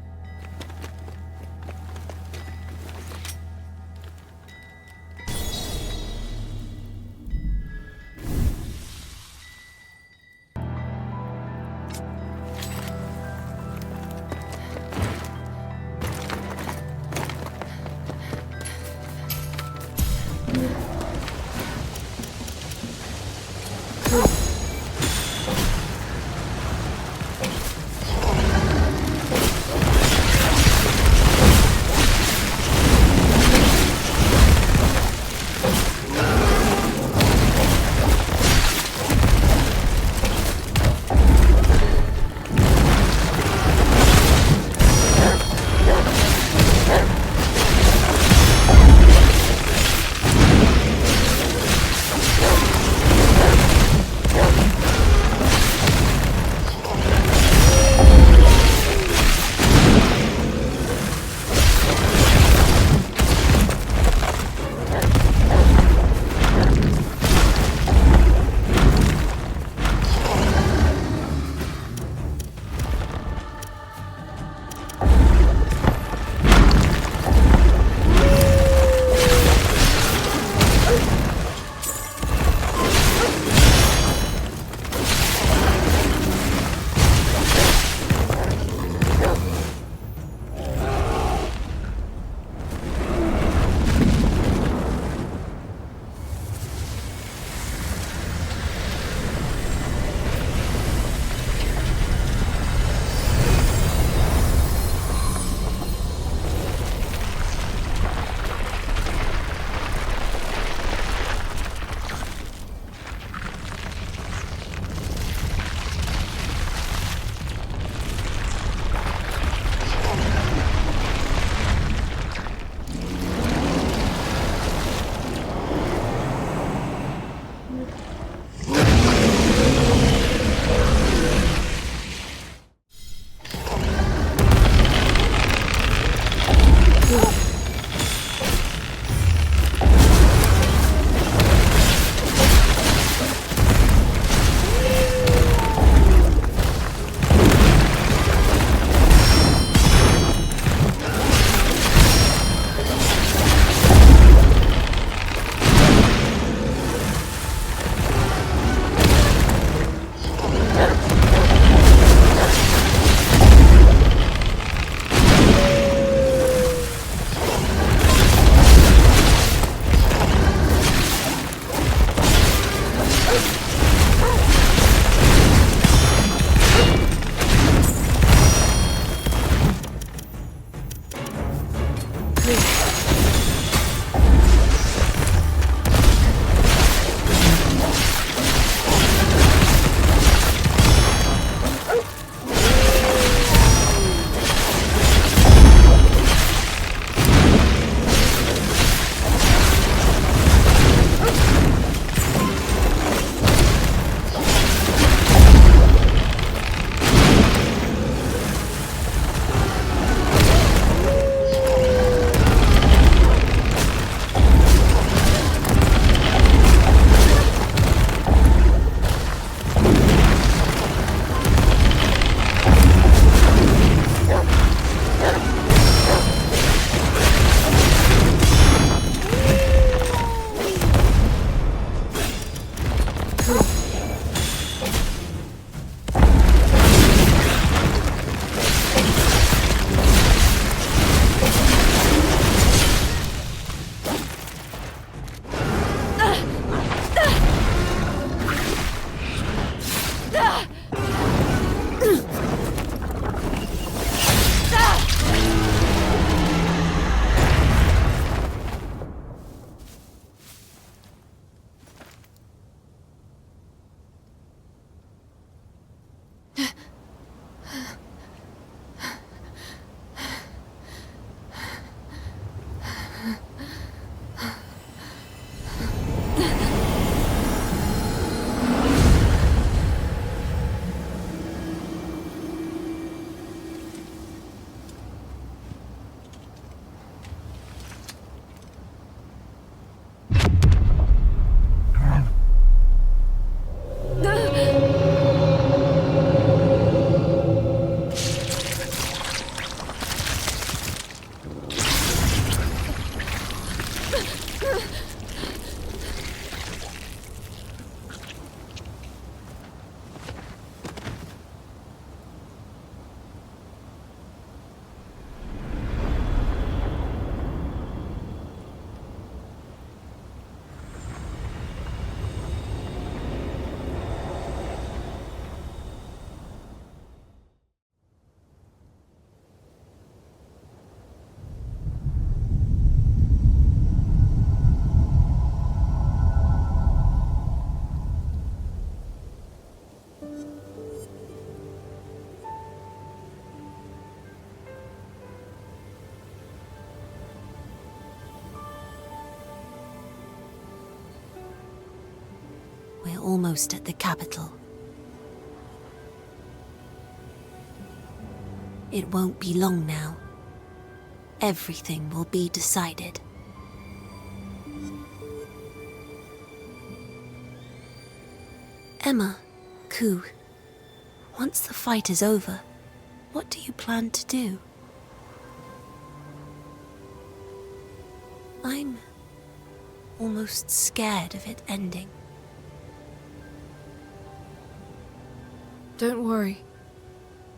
almost at the capital. It won't be long now. Everything will be decided. Emma, Koo, once the fight is over, what do you plan to do? I'm almost scared of it ending. Don't worry.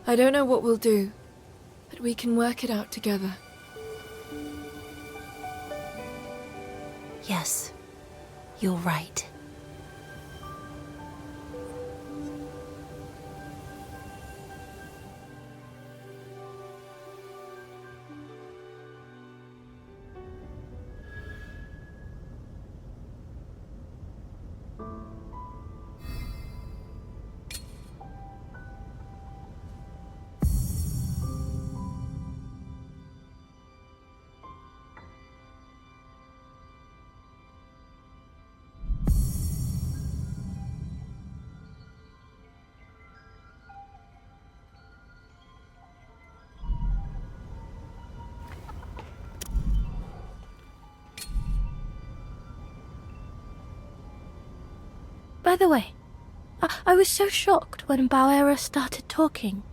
I don't know what we'll do, but we can work it out together. Yes, you're right. By the way, I was so shocked when Bauera started talking.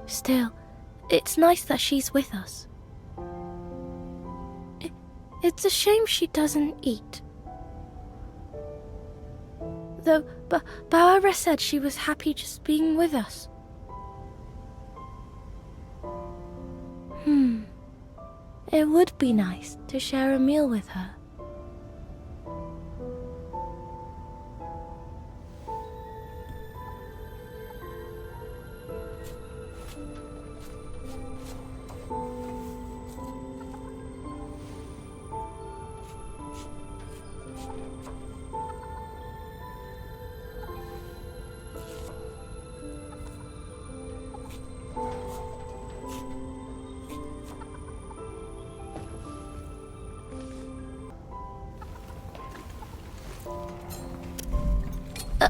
Still, it's nice that she's with us. It's a shame she doesn't eat. Though, Bauera said she was happy just being with us. It would be nice to share a meal with her.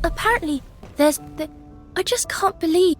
Apparently, I just can't believe...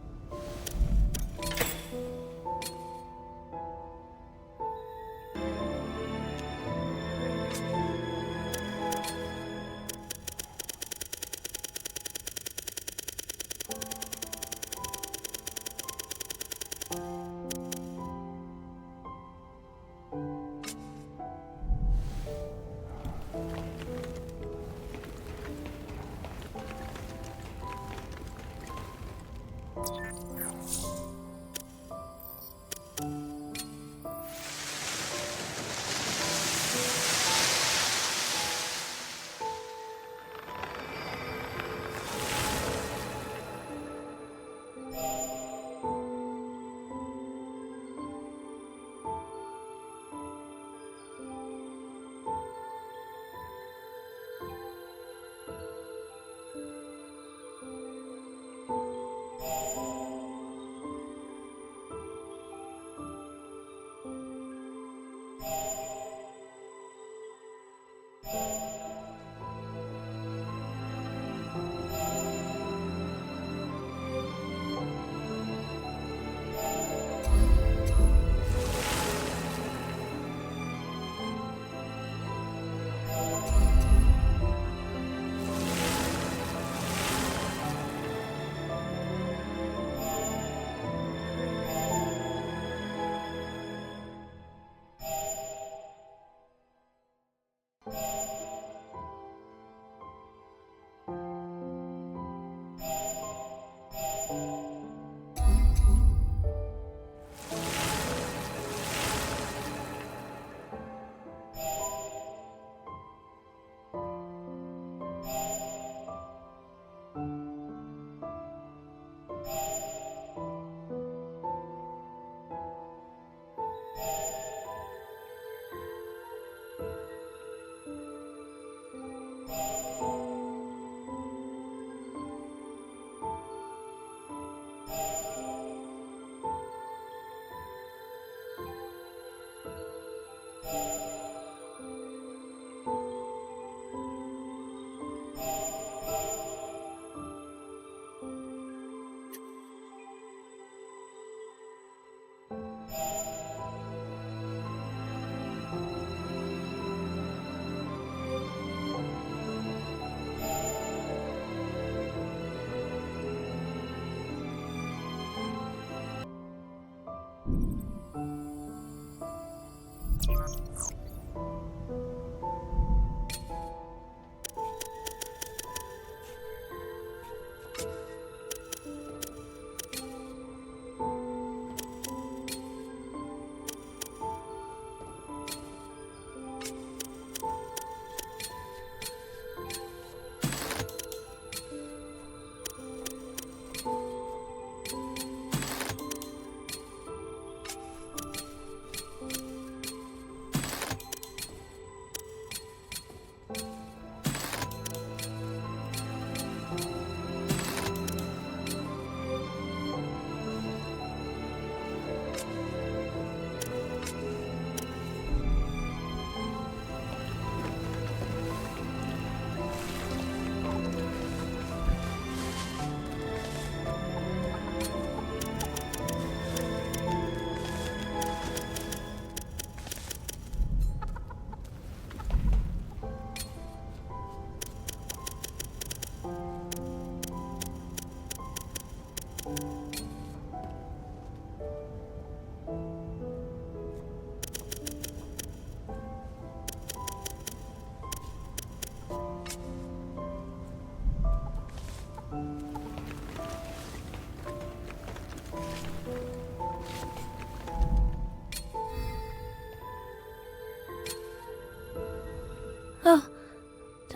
Oh,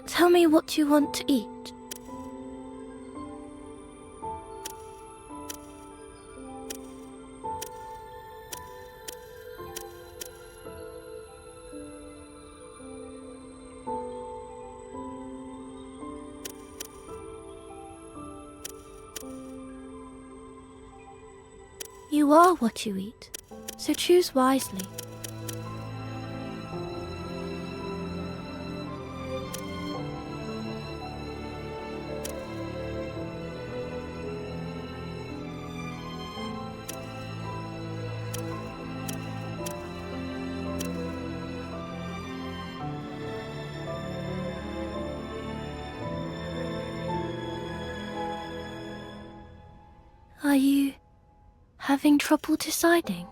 tell me what you want to eat. You are what you eat, so choose wisely. Are you having trouble deciding?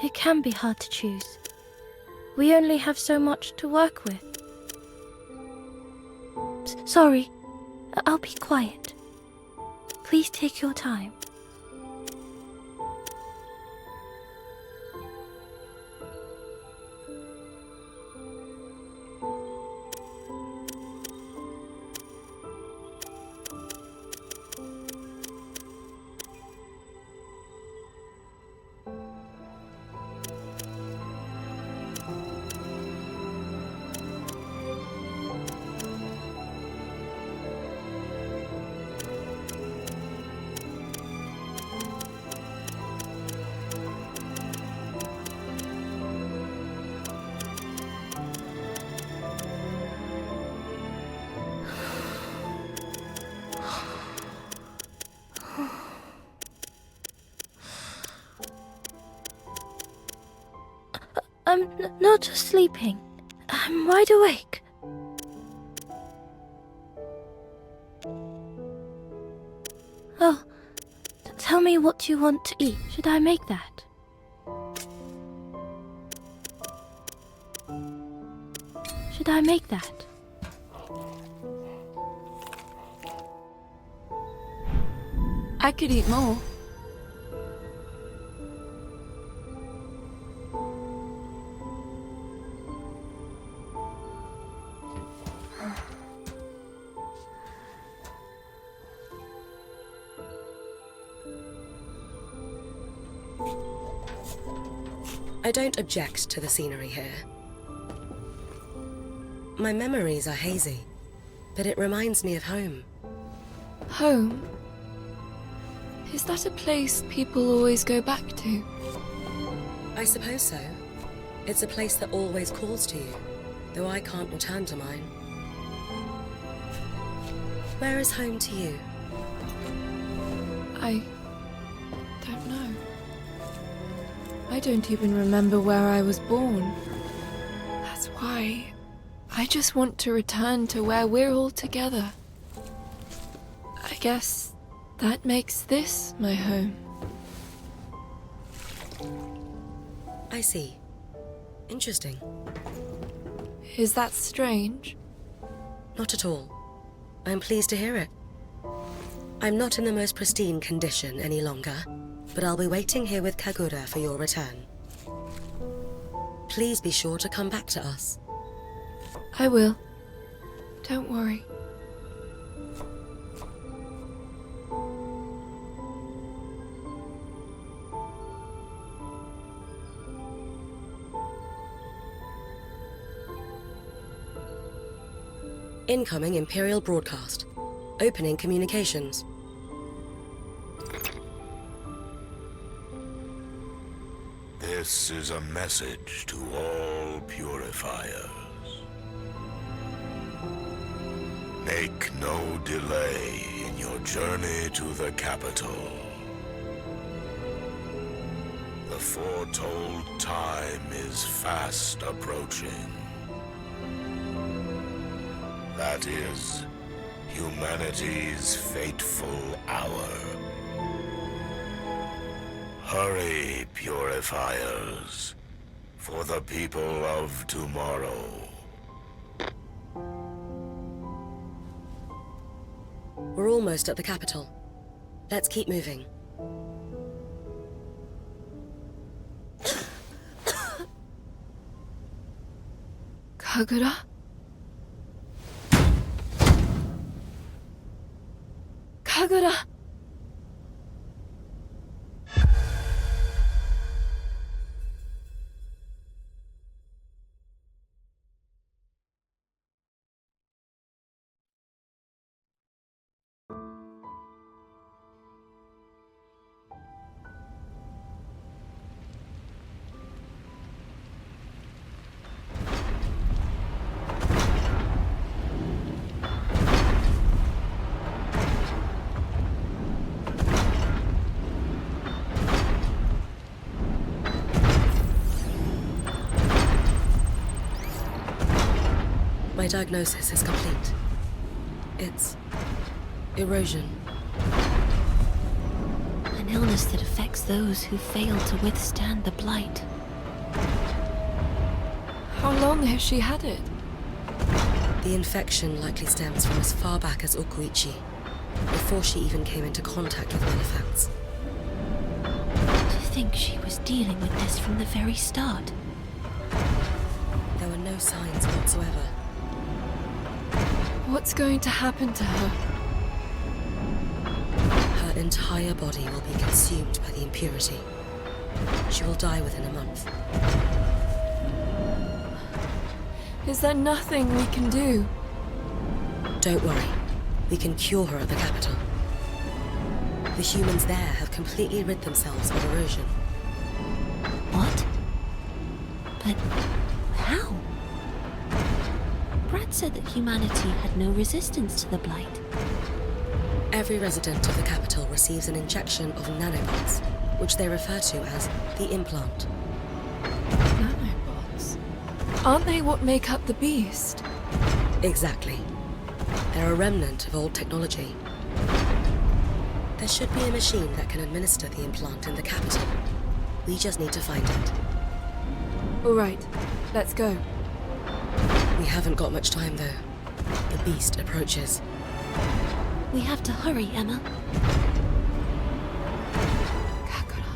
It can be hard to choose. We only have so much to work with. Sorry, I'll be quiet. Please take your time. I'm not just sleeping. I'm wide awake. Oh, tell me what you want to eat. Should I make that? Should I make that? I could eat more. I don't object to the scenery here. My memories are hazy, but it reminds me of home. Home? Is that a place people always go back to? I suppose so. It's a place that always calls to you, though I can't return to mine. Where is home to you? I don't know. I don't even remember where I was born. That's why I just want to return to where we're all together. I guess that makes this my home. I see. Interesting. Is that strange? Not at all. I'm pleased to hear it. I'm not in the most pristine condition any longer, but I'll be waiting here with Kagura for your return. Please be sure to come back to us. I will. Don't worry. Incoming Imperial broadcast. Opening communications. This is a message to all purifiers. Make no delay in your journey to the capital. The foretold time is fast approaching. That is, humanity's fateful hour. Hurry, purifiers, for the people of tomorrow. We're almost at the capital. Let's keep moving. Kagura? Kagura! My diagnosis is complete. It's erosion. An illness that affects those who fail to withstand the blight. How long has she had it? The infection likely stems from as far back as Okuichi, before she even came into contact with Malefacts. To think she was dealing with this from the very start. There were no signs whatsoever. What's going to happen to her? Her entire body will be consumed by the impurity. She will die within a month. Is there nothing we can do? Don't worry. We can cure her at the capital. The humans there have completely rid themselves of erosion. What? But how? Brad said that humanity had no resistance to the blight. Every resident of the capital receives an injection of nanobots, which they refer to as the implant. Nanobots? Aren't they what make up the beast? Exactly. They're a remnant of old technology. There should be a machine that can administer the implant in the capital. We just need to find it. All right, let's go. We haven't got much time, though. The beast approaches. We have to hurry, Emma. Kagura.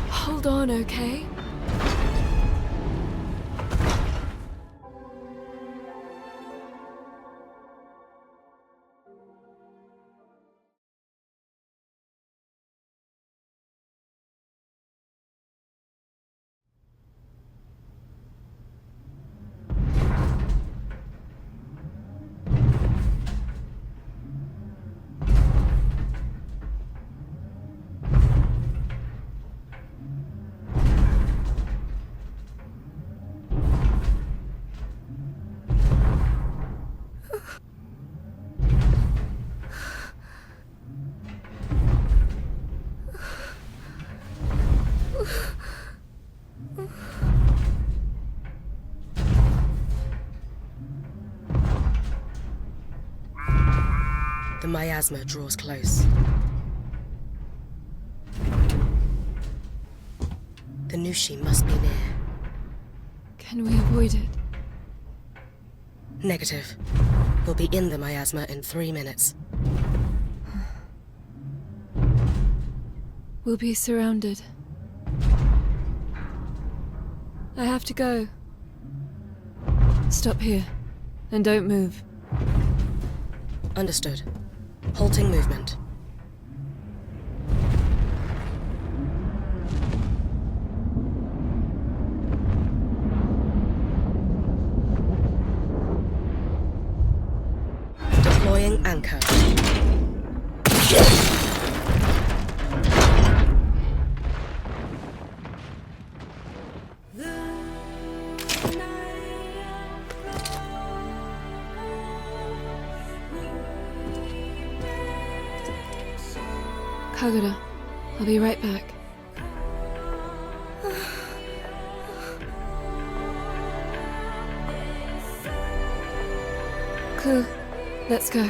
Hold on, okay? The miasma draws close. The Nushi must be near. Can we avoid it? Negative. We'll be in the miasma in 3 minutes. We'll be surrounded. I have to go. Stop here, and don't move. Understood. Halting movement. Deploying anchor. Kagura, I'll be right back. Koo, let's go.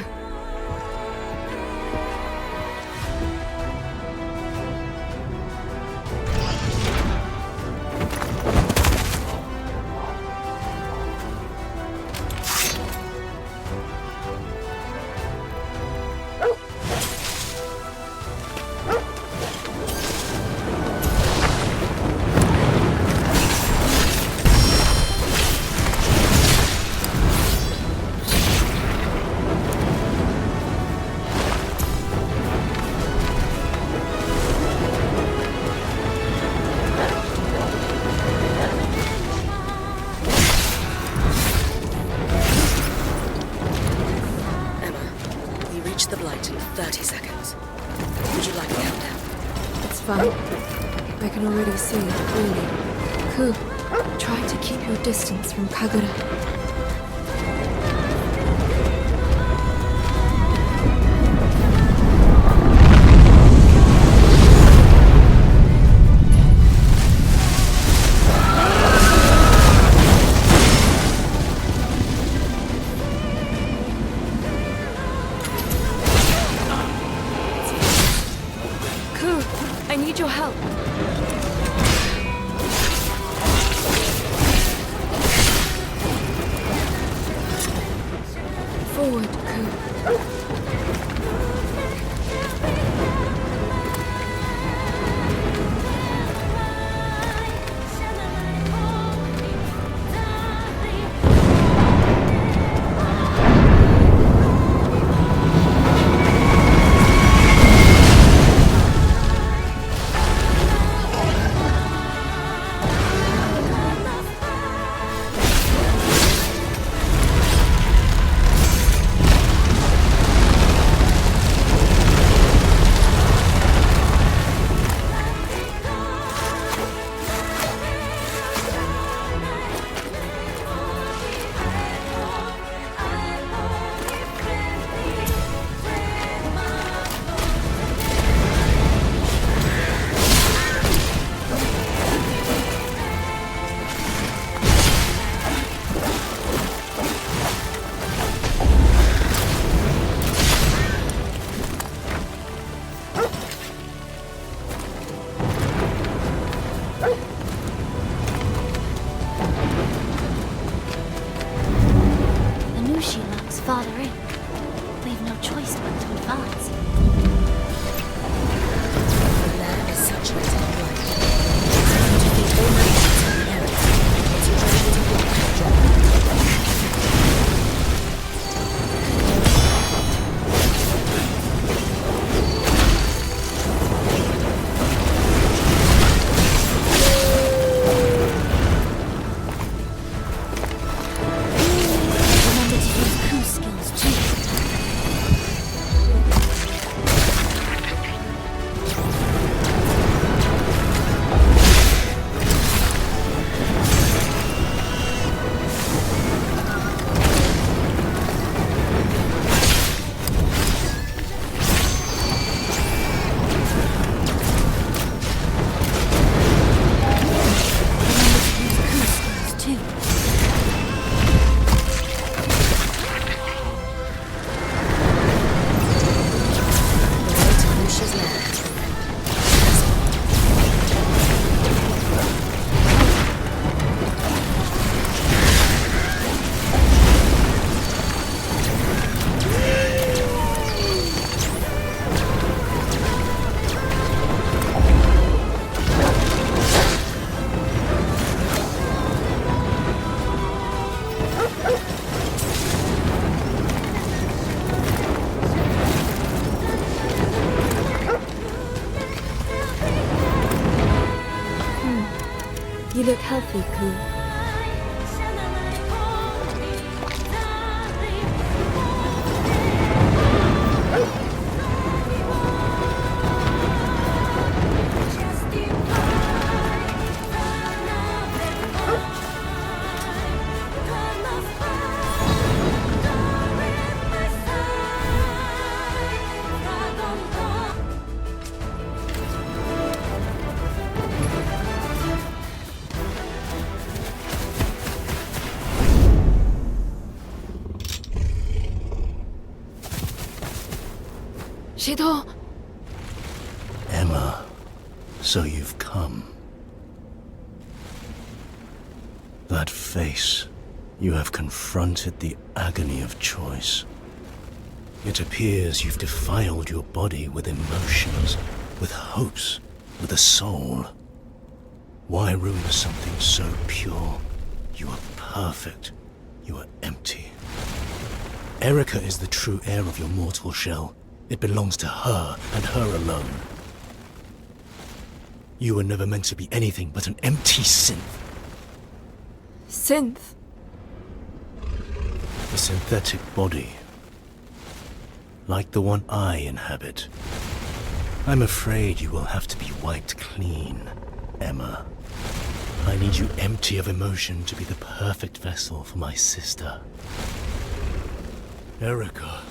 The blight in 30 seconds. Would you like a countdown? It's fine. I can already see it clearly. Koo, try to keep your distance from Kagura. I need your help. Forward, Koo. farther in. We've no choice but to advance. The lair is saturated in light. It's going to be all night in the area. It's ready to block the drop. You look healthy, Koo. Shido! Emma, so you've come. That face, you have confronted the agony of choice. It appears you've defiled your body with emotions, with hopes, with a soul. Why ruin something so pure? You are perfect. You are empty. Erica is the true heir of your mortal shell. It belongs to her, and her alone. You were never meant to be anything but an empty synth. Synth? A synthetic body. Like the one I inhabit. I'm afraid you will have to be wiped clean, Emma. I need you empty of emotion to be the perfect vessel for my sister. Erica,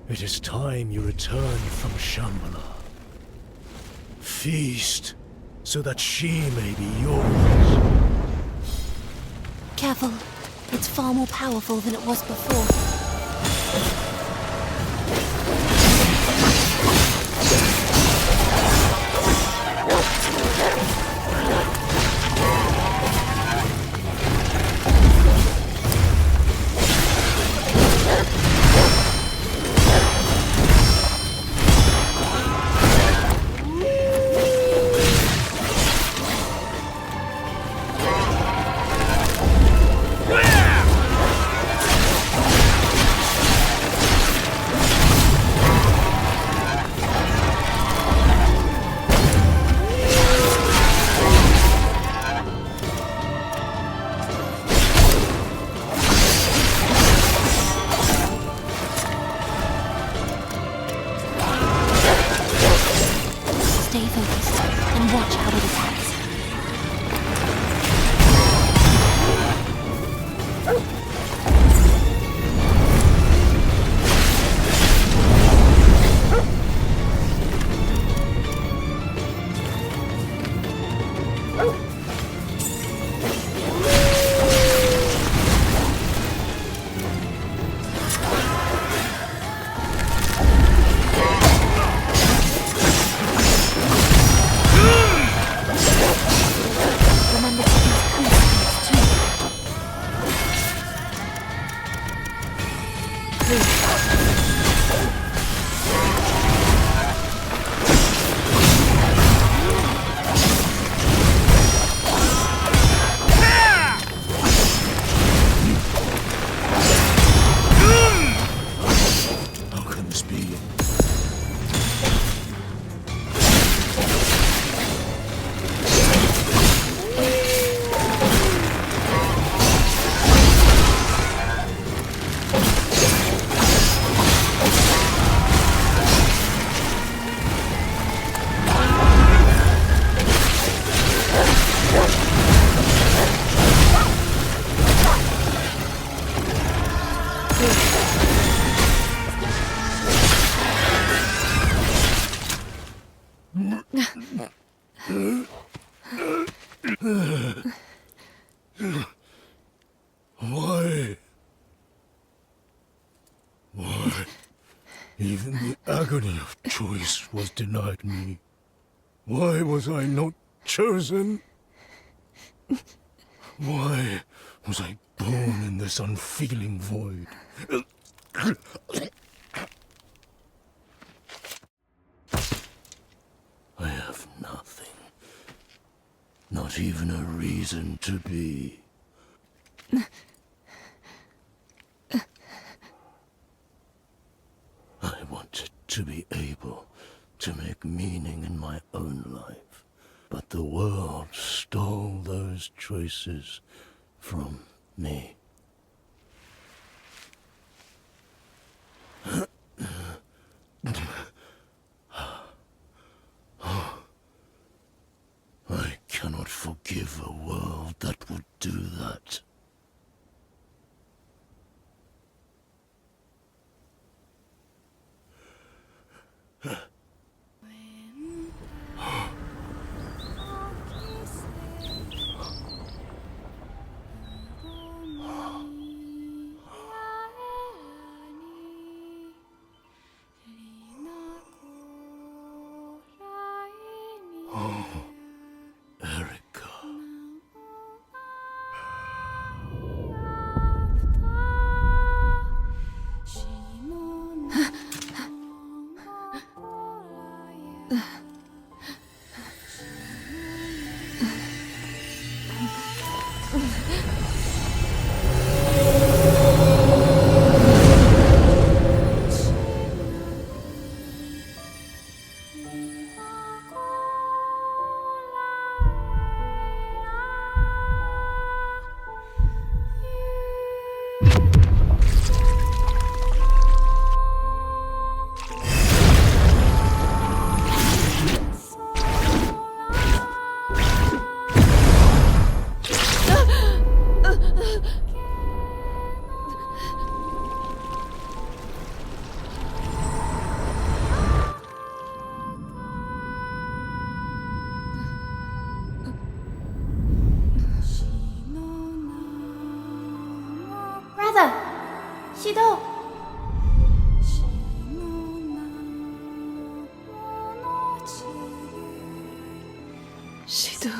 it is time you return from Shambhala. Feast, so that she may be yours. Careful. It's far more powerful than it was before. Why? Why? Even the agony of choice was denied me. Why was I not chosen? Why was I born in this unfeeling void? I have nothing. Not even a reason to be. I wanted to be able to make meaning in my own life, but the world stole those choices from me. I cannot forgive a world that would do that. 启动。启动。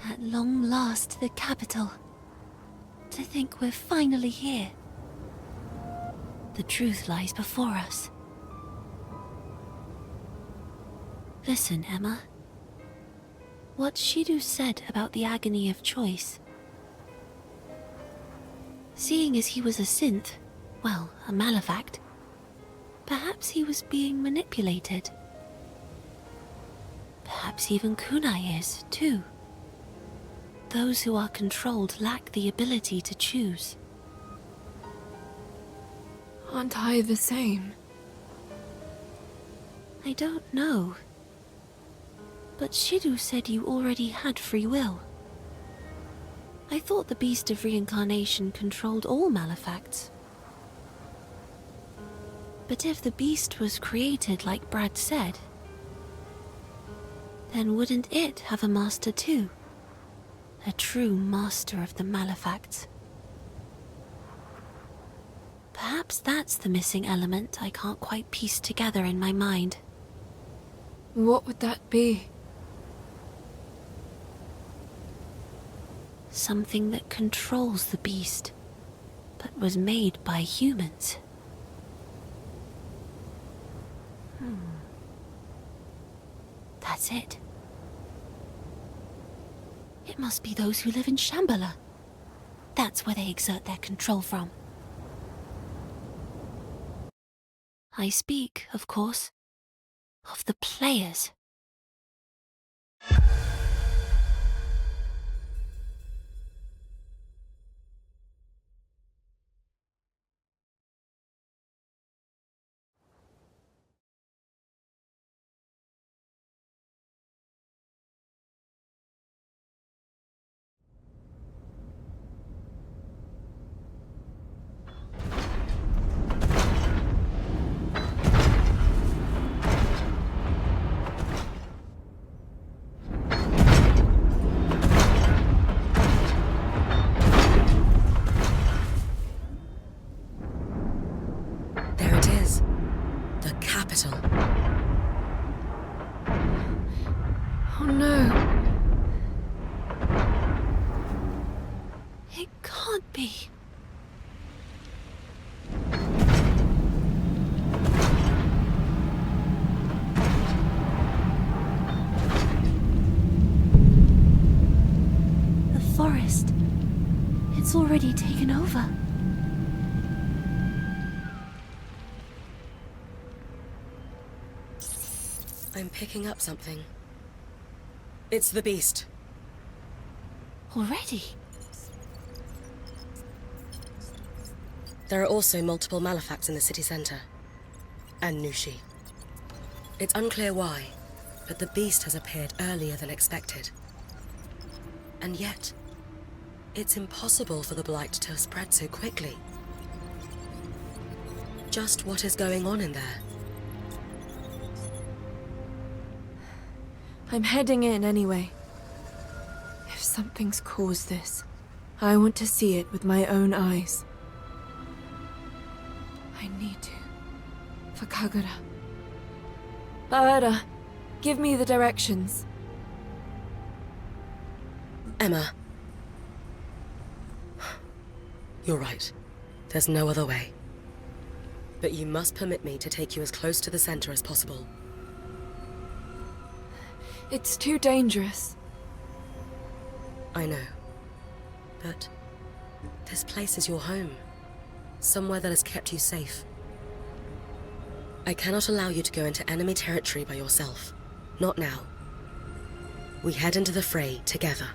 At long last, the capital. To think we're finally here. The truth lies before us. Listen, Emma. What Shidu said about the agony of choice. Seeing as he was a synth, well, a malefact, perhaps he was being manipulated. Perhaps even Kunai is, too. Those who are controlled lack the ability to choose. Aren't I the same? I don't know. But Shidu said you already had free will. I thought the beast of reincarnation controlled all malefacts. But if the beast was created like Brad said, then wouldn't it have a master too? A true master of the malefacts. Perhaps that's the missing element I can't quite piece together in my mind. What would that be? Something that controls the beast, but was made by humans. That's it. It must be those who live in Shambhala. That's where they exert their control from. I speak, of course, of the players. Oh no. It can't be. The forest. It's already taken over. I'm picking up something. It's the beast. Already? There are also multiple malefacts in the city center. And Nushi. It's unclear why, but the beast has appeared earlier than expected. And yet, it's impossible for the blight to have spread so quickly. Just what is going on in there? I'm heading in anyway. If something's caused this, I want to see it with my own eyes. I need to. For Kagura. Baera, give me the directions. Emma. You're right. There's no other way. But you must permit me to take you as close to the center as possible. It's too dangerous. I know. But this place is your home. Somewhere that has kept you safe. I cannot allow you to go into enemy territory by yourself. Not now. We head into the fray together.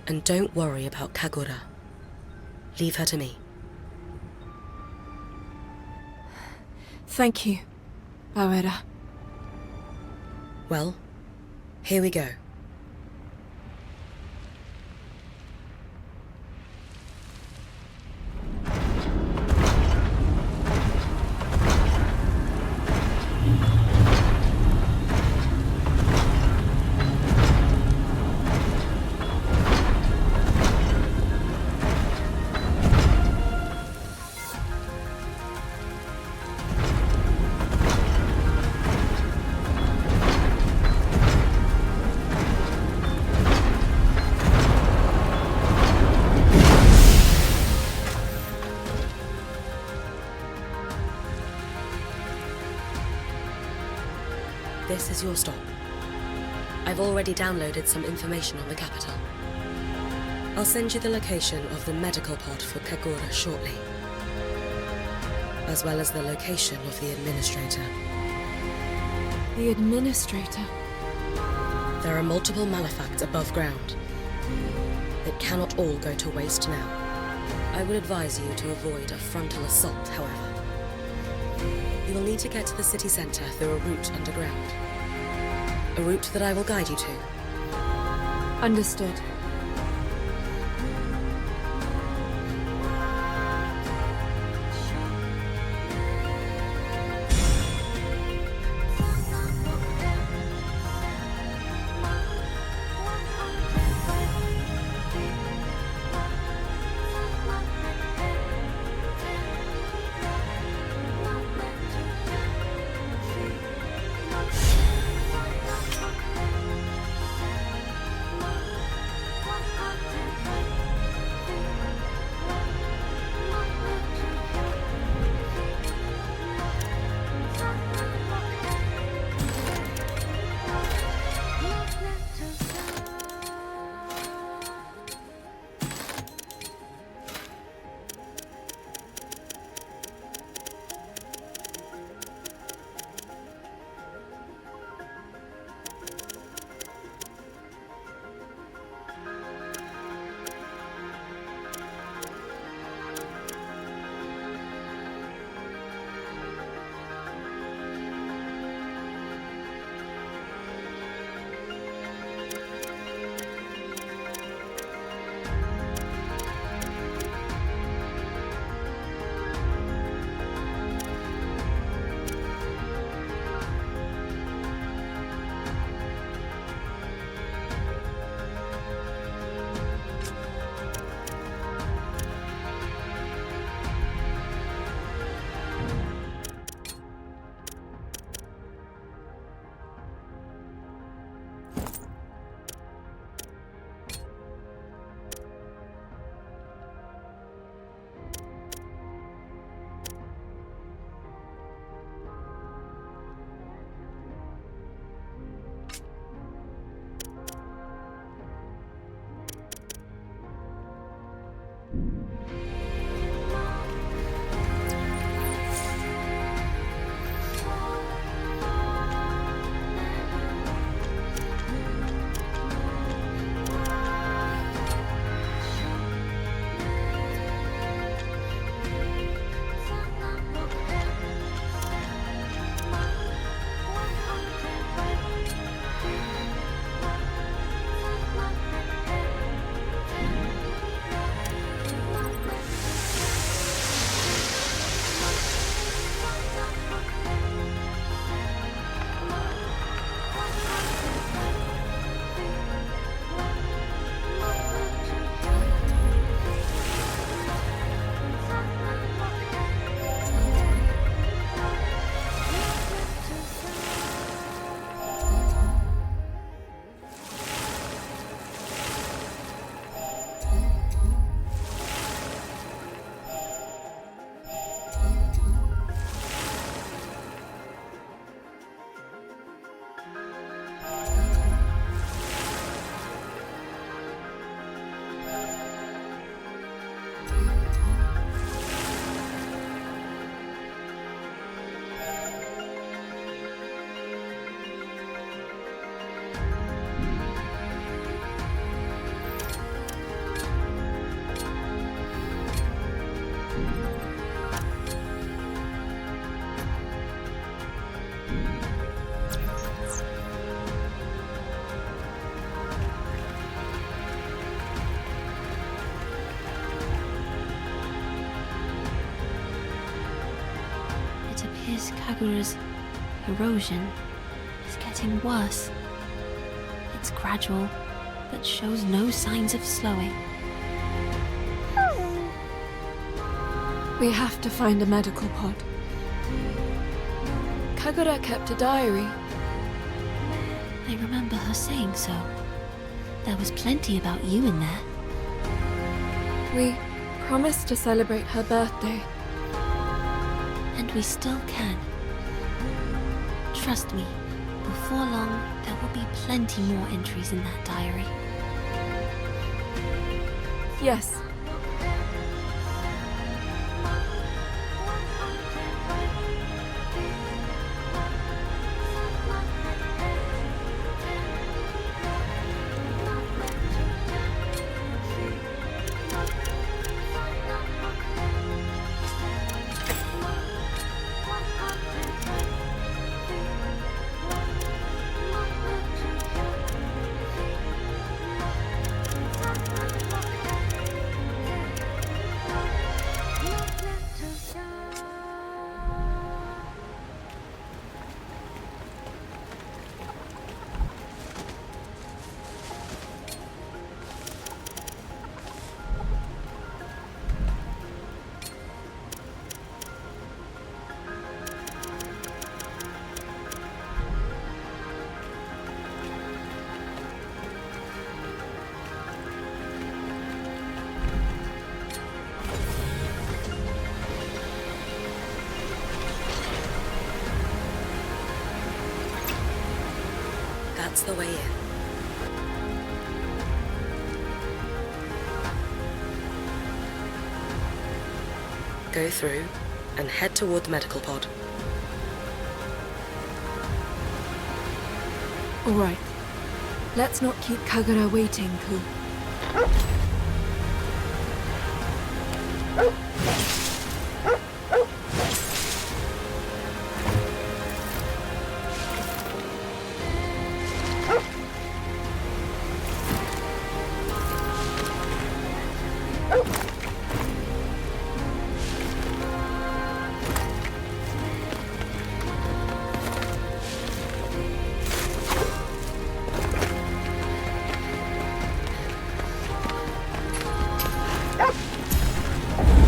And don't worry about Kagura. Leave her to me. Thank you, Bawera. Well, here we go. This is your stop. I've already downloaded some information on the capital. I'll send you the location of the medical pod for Kagura shortly, as well as the location of the administrator. The administrator? There are multiple malefacts above ground. It cannot all go to waste now. I would advise you to avoid a frontal assault, however. You will need to get to the city centre through a route underground. A route that I will guide you to. Understood. is Kagura's erosion is getting worse. It's gradual, but shows no signs of slowing. We have to find a medical pod. Kagura kept a diary. I remember her saying so. There was plenty about you in there. We promised to celebrate her birthday. And we still can. Trust me, before long, there will be plenty more entries in that diary. Yes. That's the way in. Go through and head toward the medical pod. All right. Let's not keep Kagura waiting, Koo.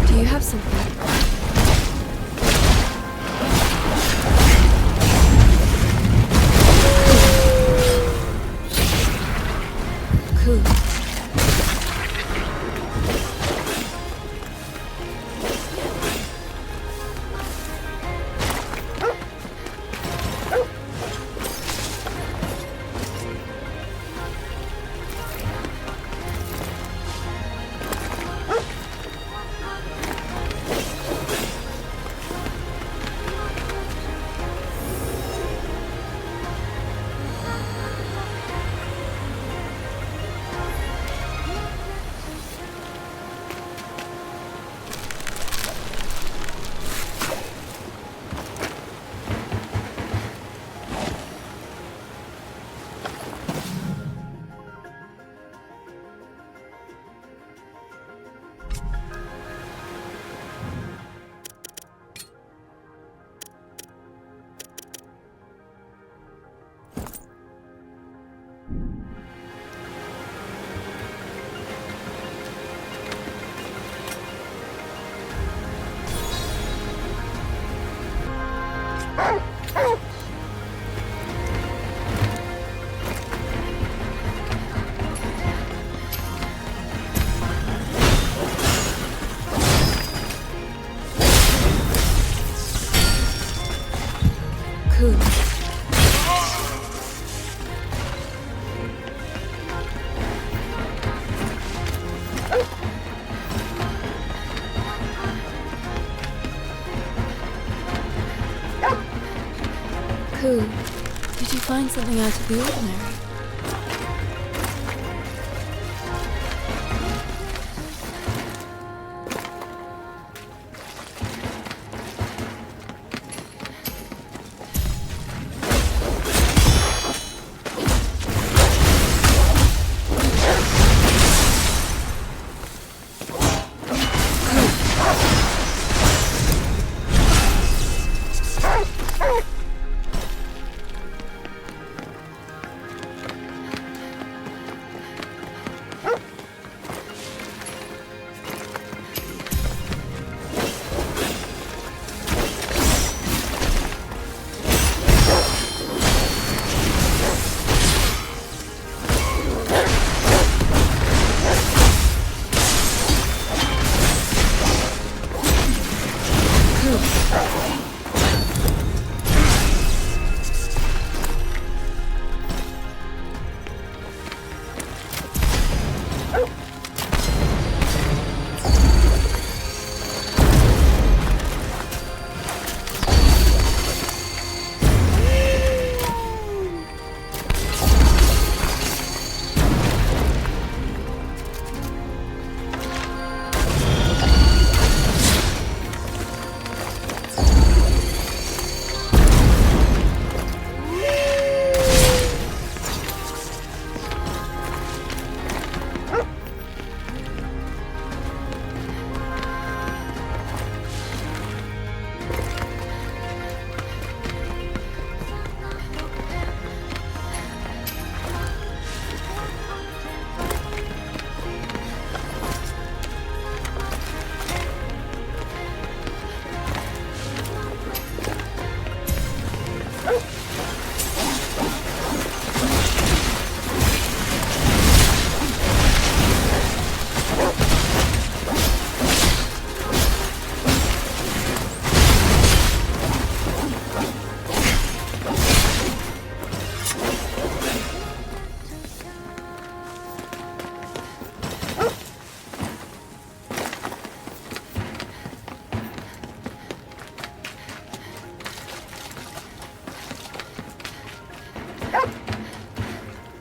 Do you have something? Cool. Cool. Koo, did you find something out of the ordinary?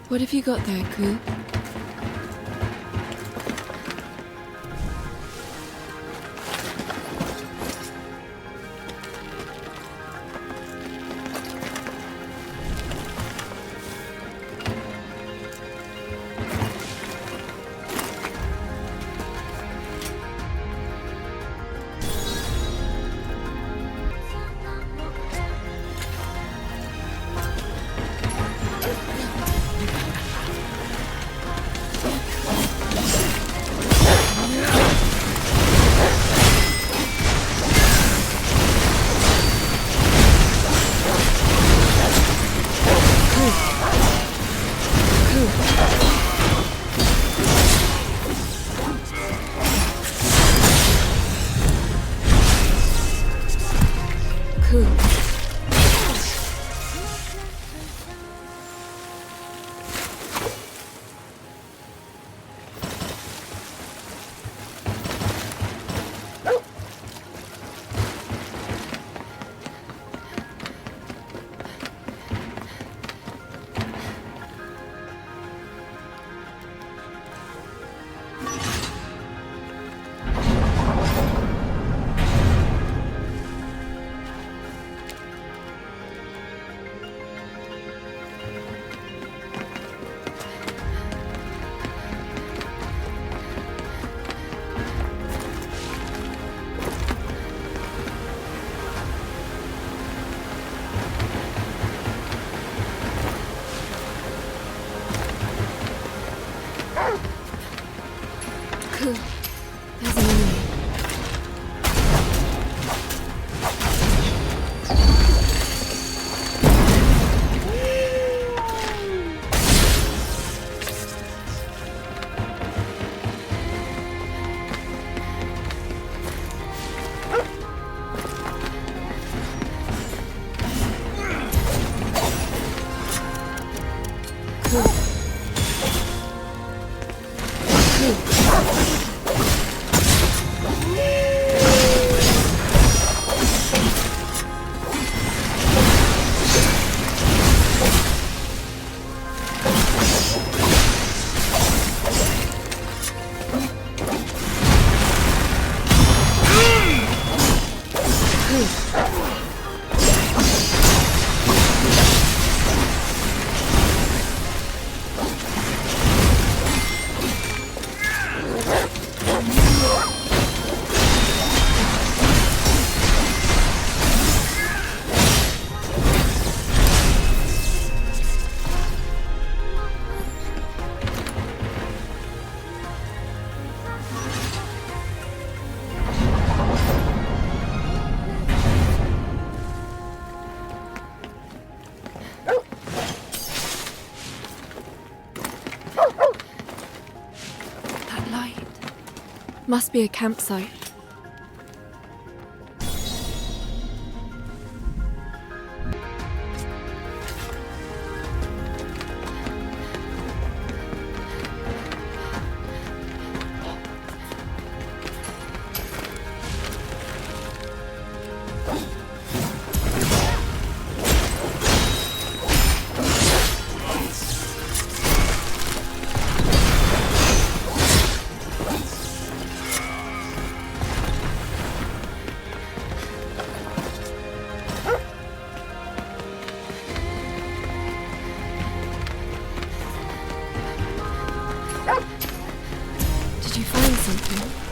What have you got there, Koo? There's an enemy. Must be a campsite. something.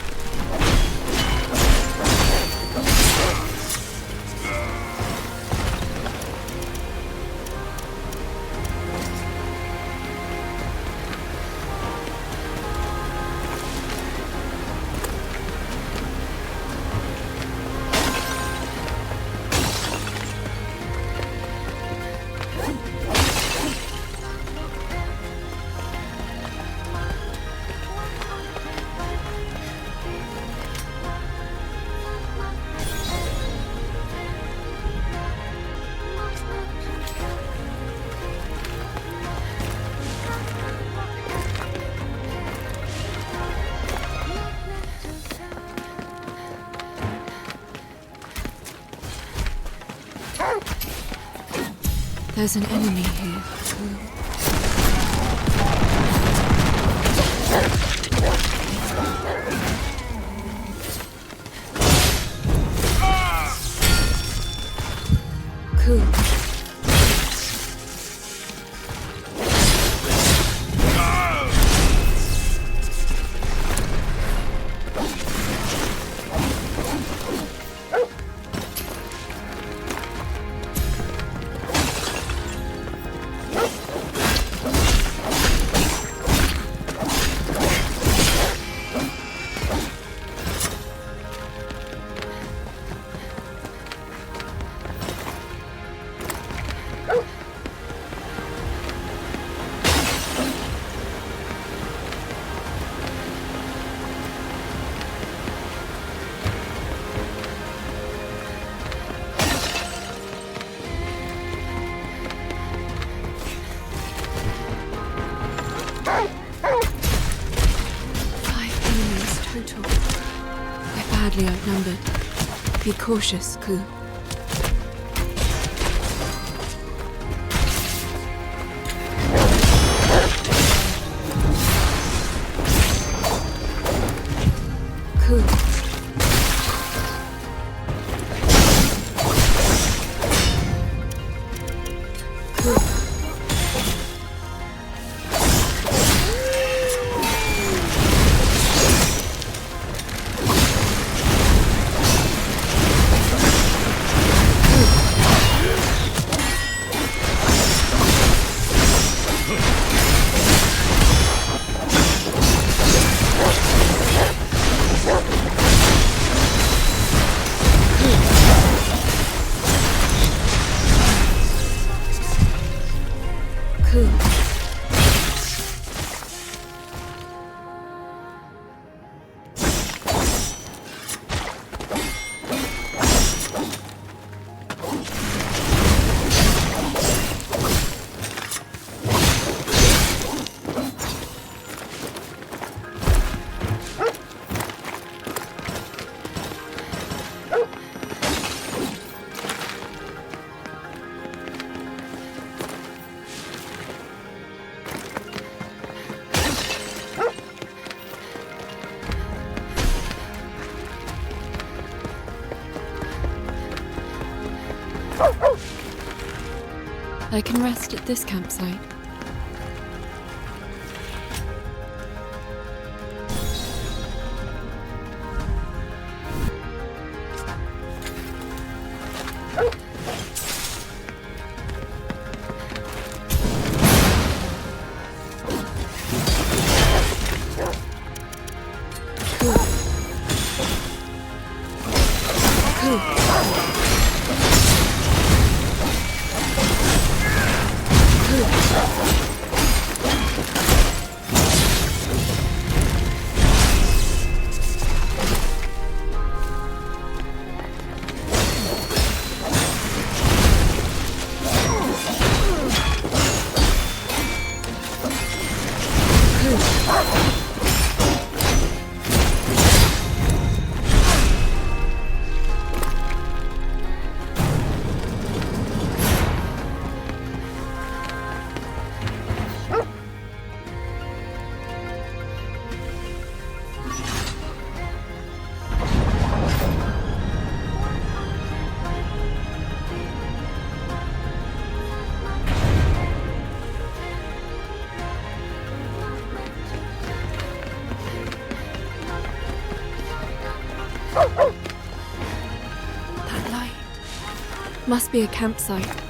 There's an enemy here. Koo. Badly outnumbered. Be cautious, Koo. Koo. Koo. I can rest at this campsite. That light must be a campsite.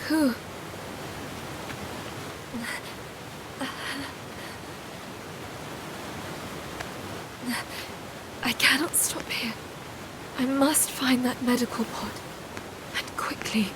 Koo. I cannot stop here. I must find that medical pod. And quickly.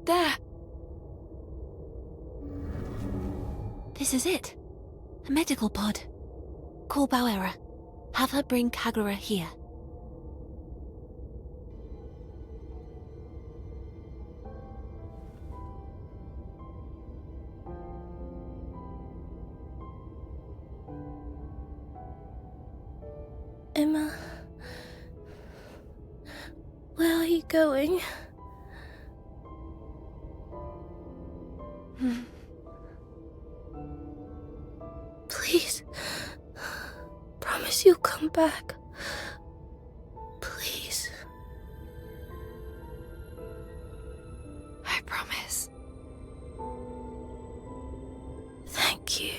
There! This is it. A medical pod. Call Bauera. Have her bring Kagura here. Emma, where are you going? Please, promise you'll come back. Please. I promise. Thank you.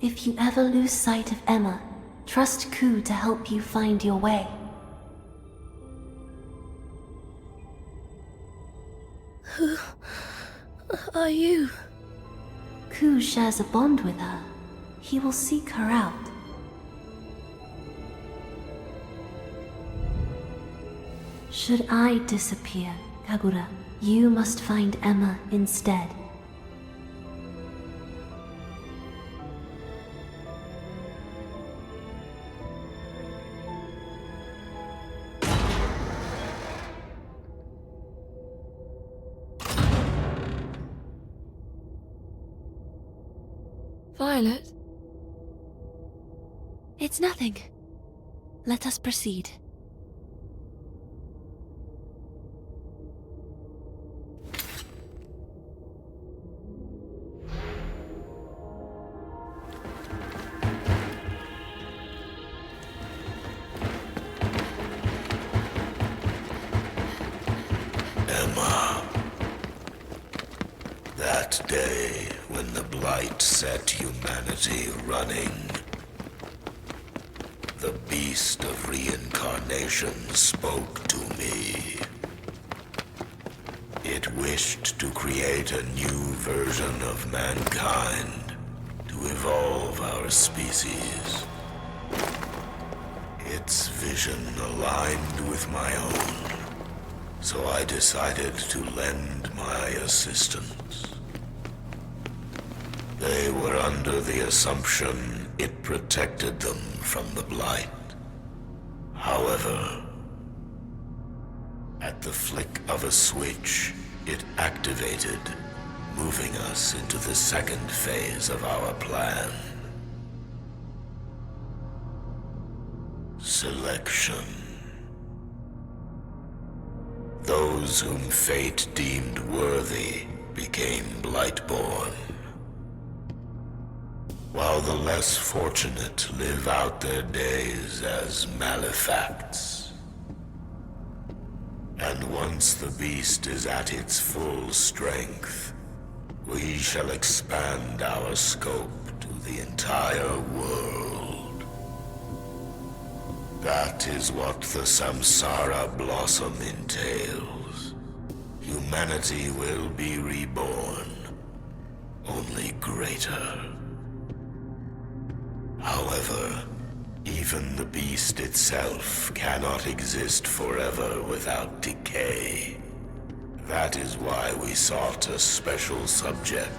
If you ever lose sight of Emma, trust Koo to help you find your way. Who are you? Koo shares a bond with her. He will seek her out. Should I disappear, Kagura, you must find Emma instead. Violet? It's nothing. Let us proceed. Emma. That day when the Blight set humanity running, the beast of reincarnation spoke to me. It wished to create a new version of mankind to evolve our species. Its vision aligned with my own, so I decided to lend my assistance. They were under the assumption it protected them from the blight. However, at the flick of a switch, it activated, moving us into the second phase of our plan. Selection. Those whom fate deemed worthy became Blightborn, while the less fortunate live out their days as malefacts. And once the beast is at its full strength, we shall expand our scope to the entire world. That is what the Samsara Blossom entails. Humanity will be reborn, only greater. However, even the beast itself cannot exist forever without decay. That is why we sought a special subject.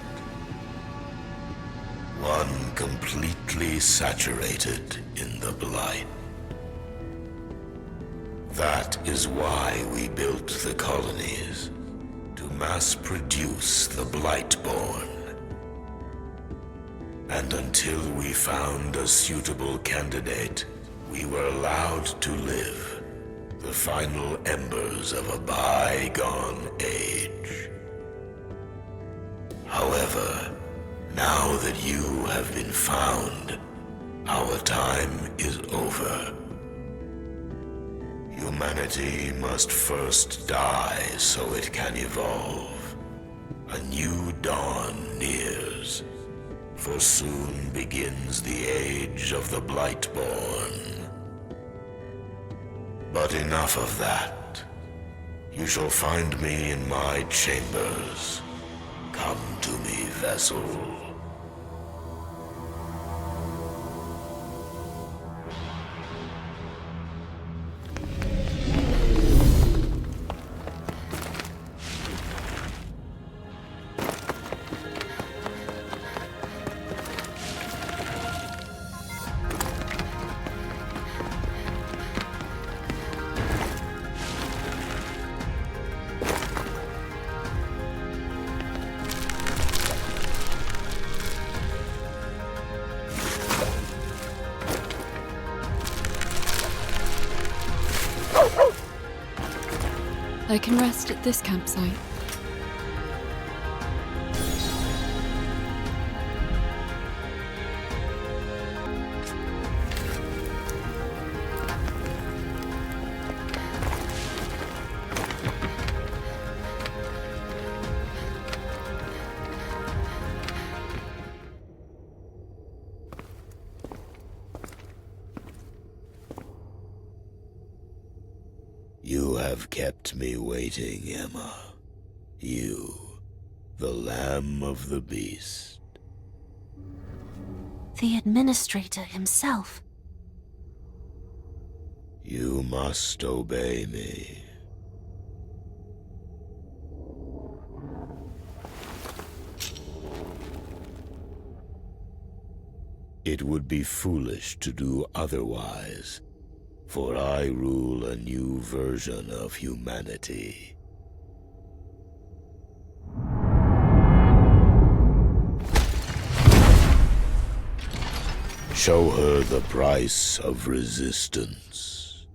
One completely saturated in the blight. That is why we built the colonies, to mass produce the Blightborn. And until we found a suitable candidate, we were allowed to live, the final embers of a bygone age. However, now that you have been found, our time is over. Humanity must first die so it can evolve. A new dawn nears. For soon begins the age of the Blightborn. But enough of that. You shall find me in my chambers. Come to me, vessel. I can rest at this campsite. You have kept me waiting, Emma. You, the lamb of the beast. The administrator himself. You must obey me. It would be foolish to do otherwise. For I rule a new version of humanity. Show her the price of resistance.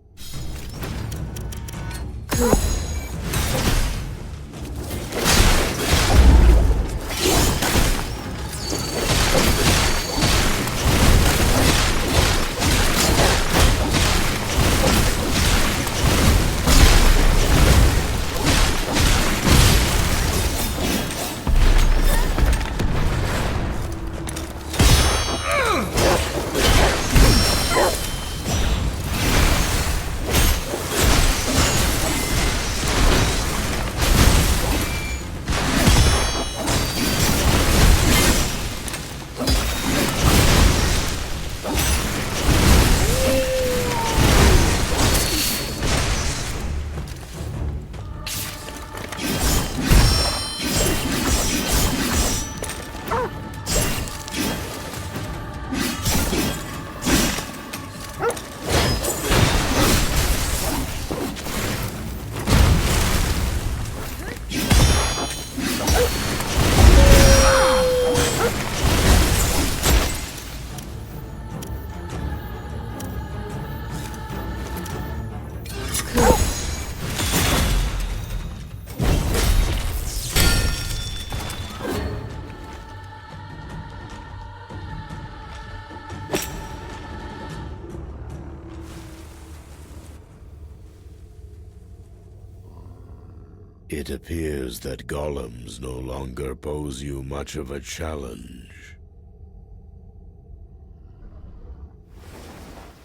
It appears that golems no longer pose you much of a challenge.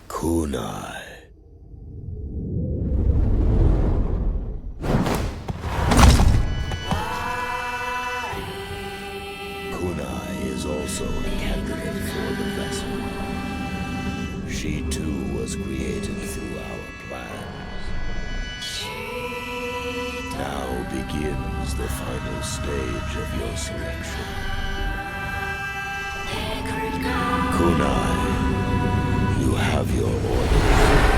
Kunai. Kunai is also a candidate for the vessel. She too was created through our plans. Now begins the final stage of your selection. Kunai, you have your orders.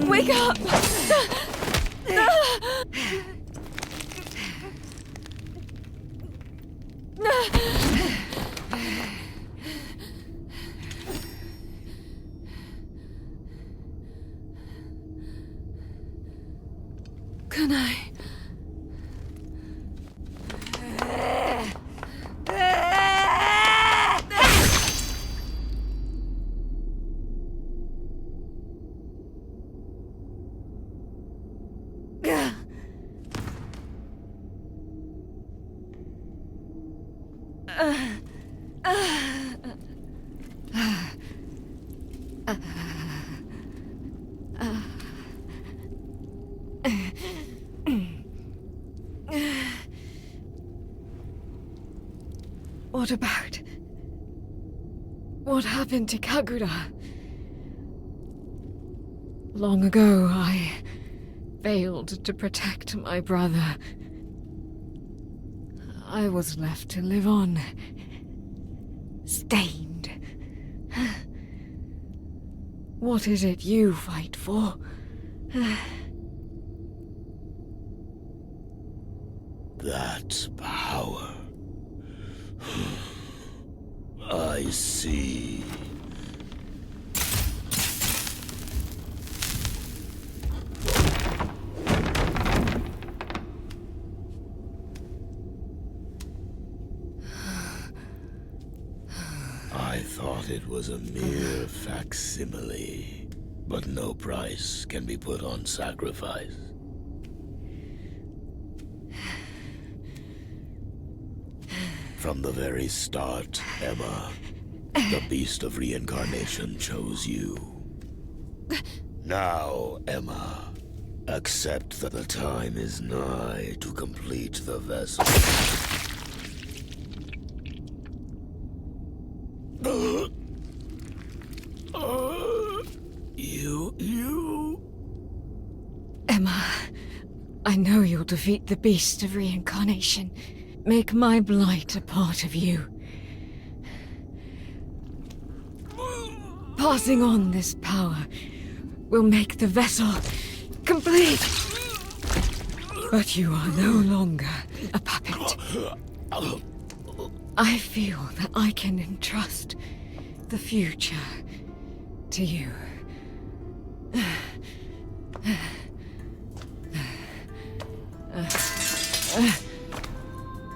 Wake up! Kunai. What about... What happened to Kagura? Long ago, I failed to protect my brother. I was left to live on, stained. What is it you fight for? That's power. I see. I thought it was a mere facsimile, but no price can be put on sacrifice. From the very start, Emma, the beast of reincarnation chose you. Now, Emma, accept that the time is nigh to complete the vessel. You... Emma, I know you'll defeat the beast of reincarnation. Make my blight a part of you. Passing on this power will make the vessel complete. But you are no longer a puppet. I feel that I can entrust the future to you.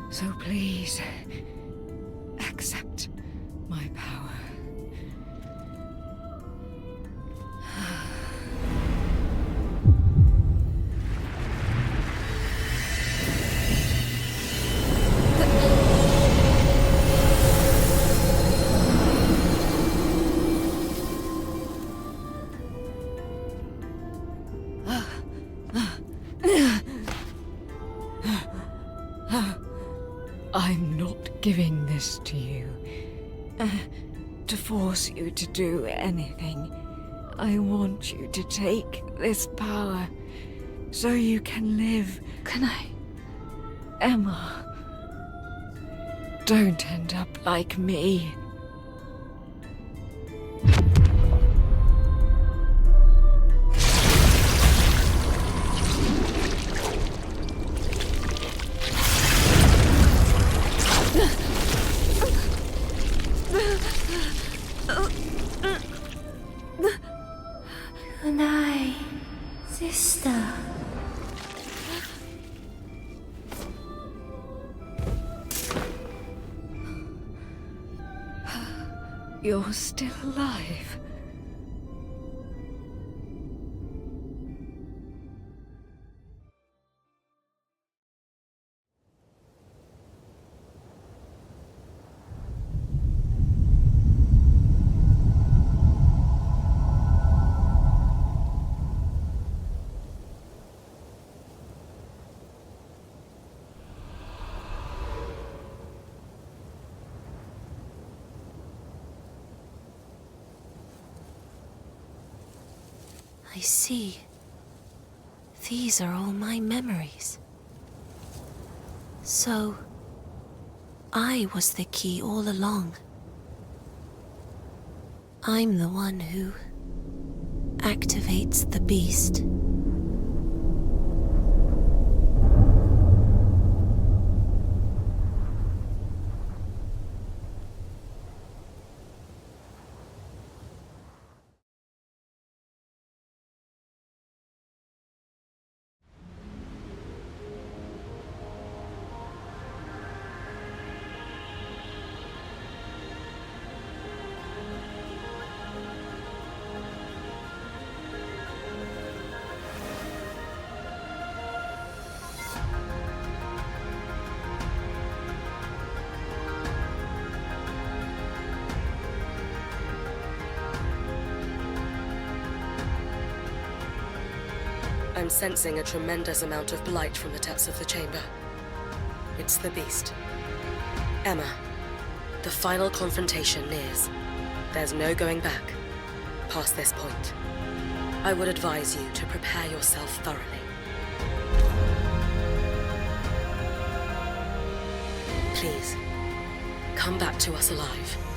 So please, accept my power. I'm not giving this to you to force you to do anything. I want you to take this power so you can live. Can I? Emma, don't end up like me. Good night, sister. You're still alive. I see. These are all my memories. So, I was the key all along. I'm the one who activates the beast. I'm sensing a tremendous amount of blight from the depths of the chamber. It's the beast. Emma, the final confrontation nears. There's no going back past this point. I would advise you to prepare yourself thoroughly. Please, come back to us alive.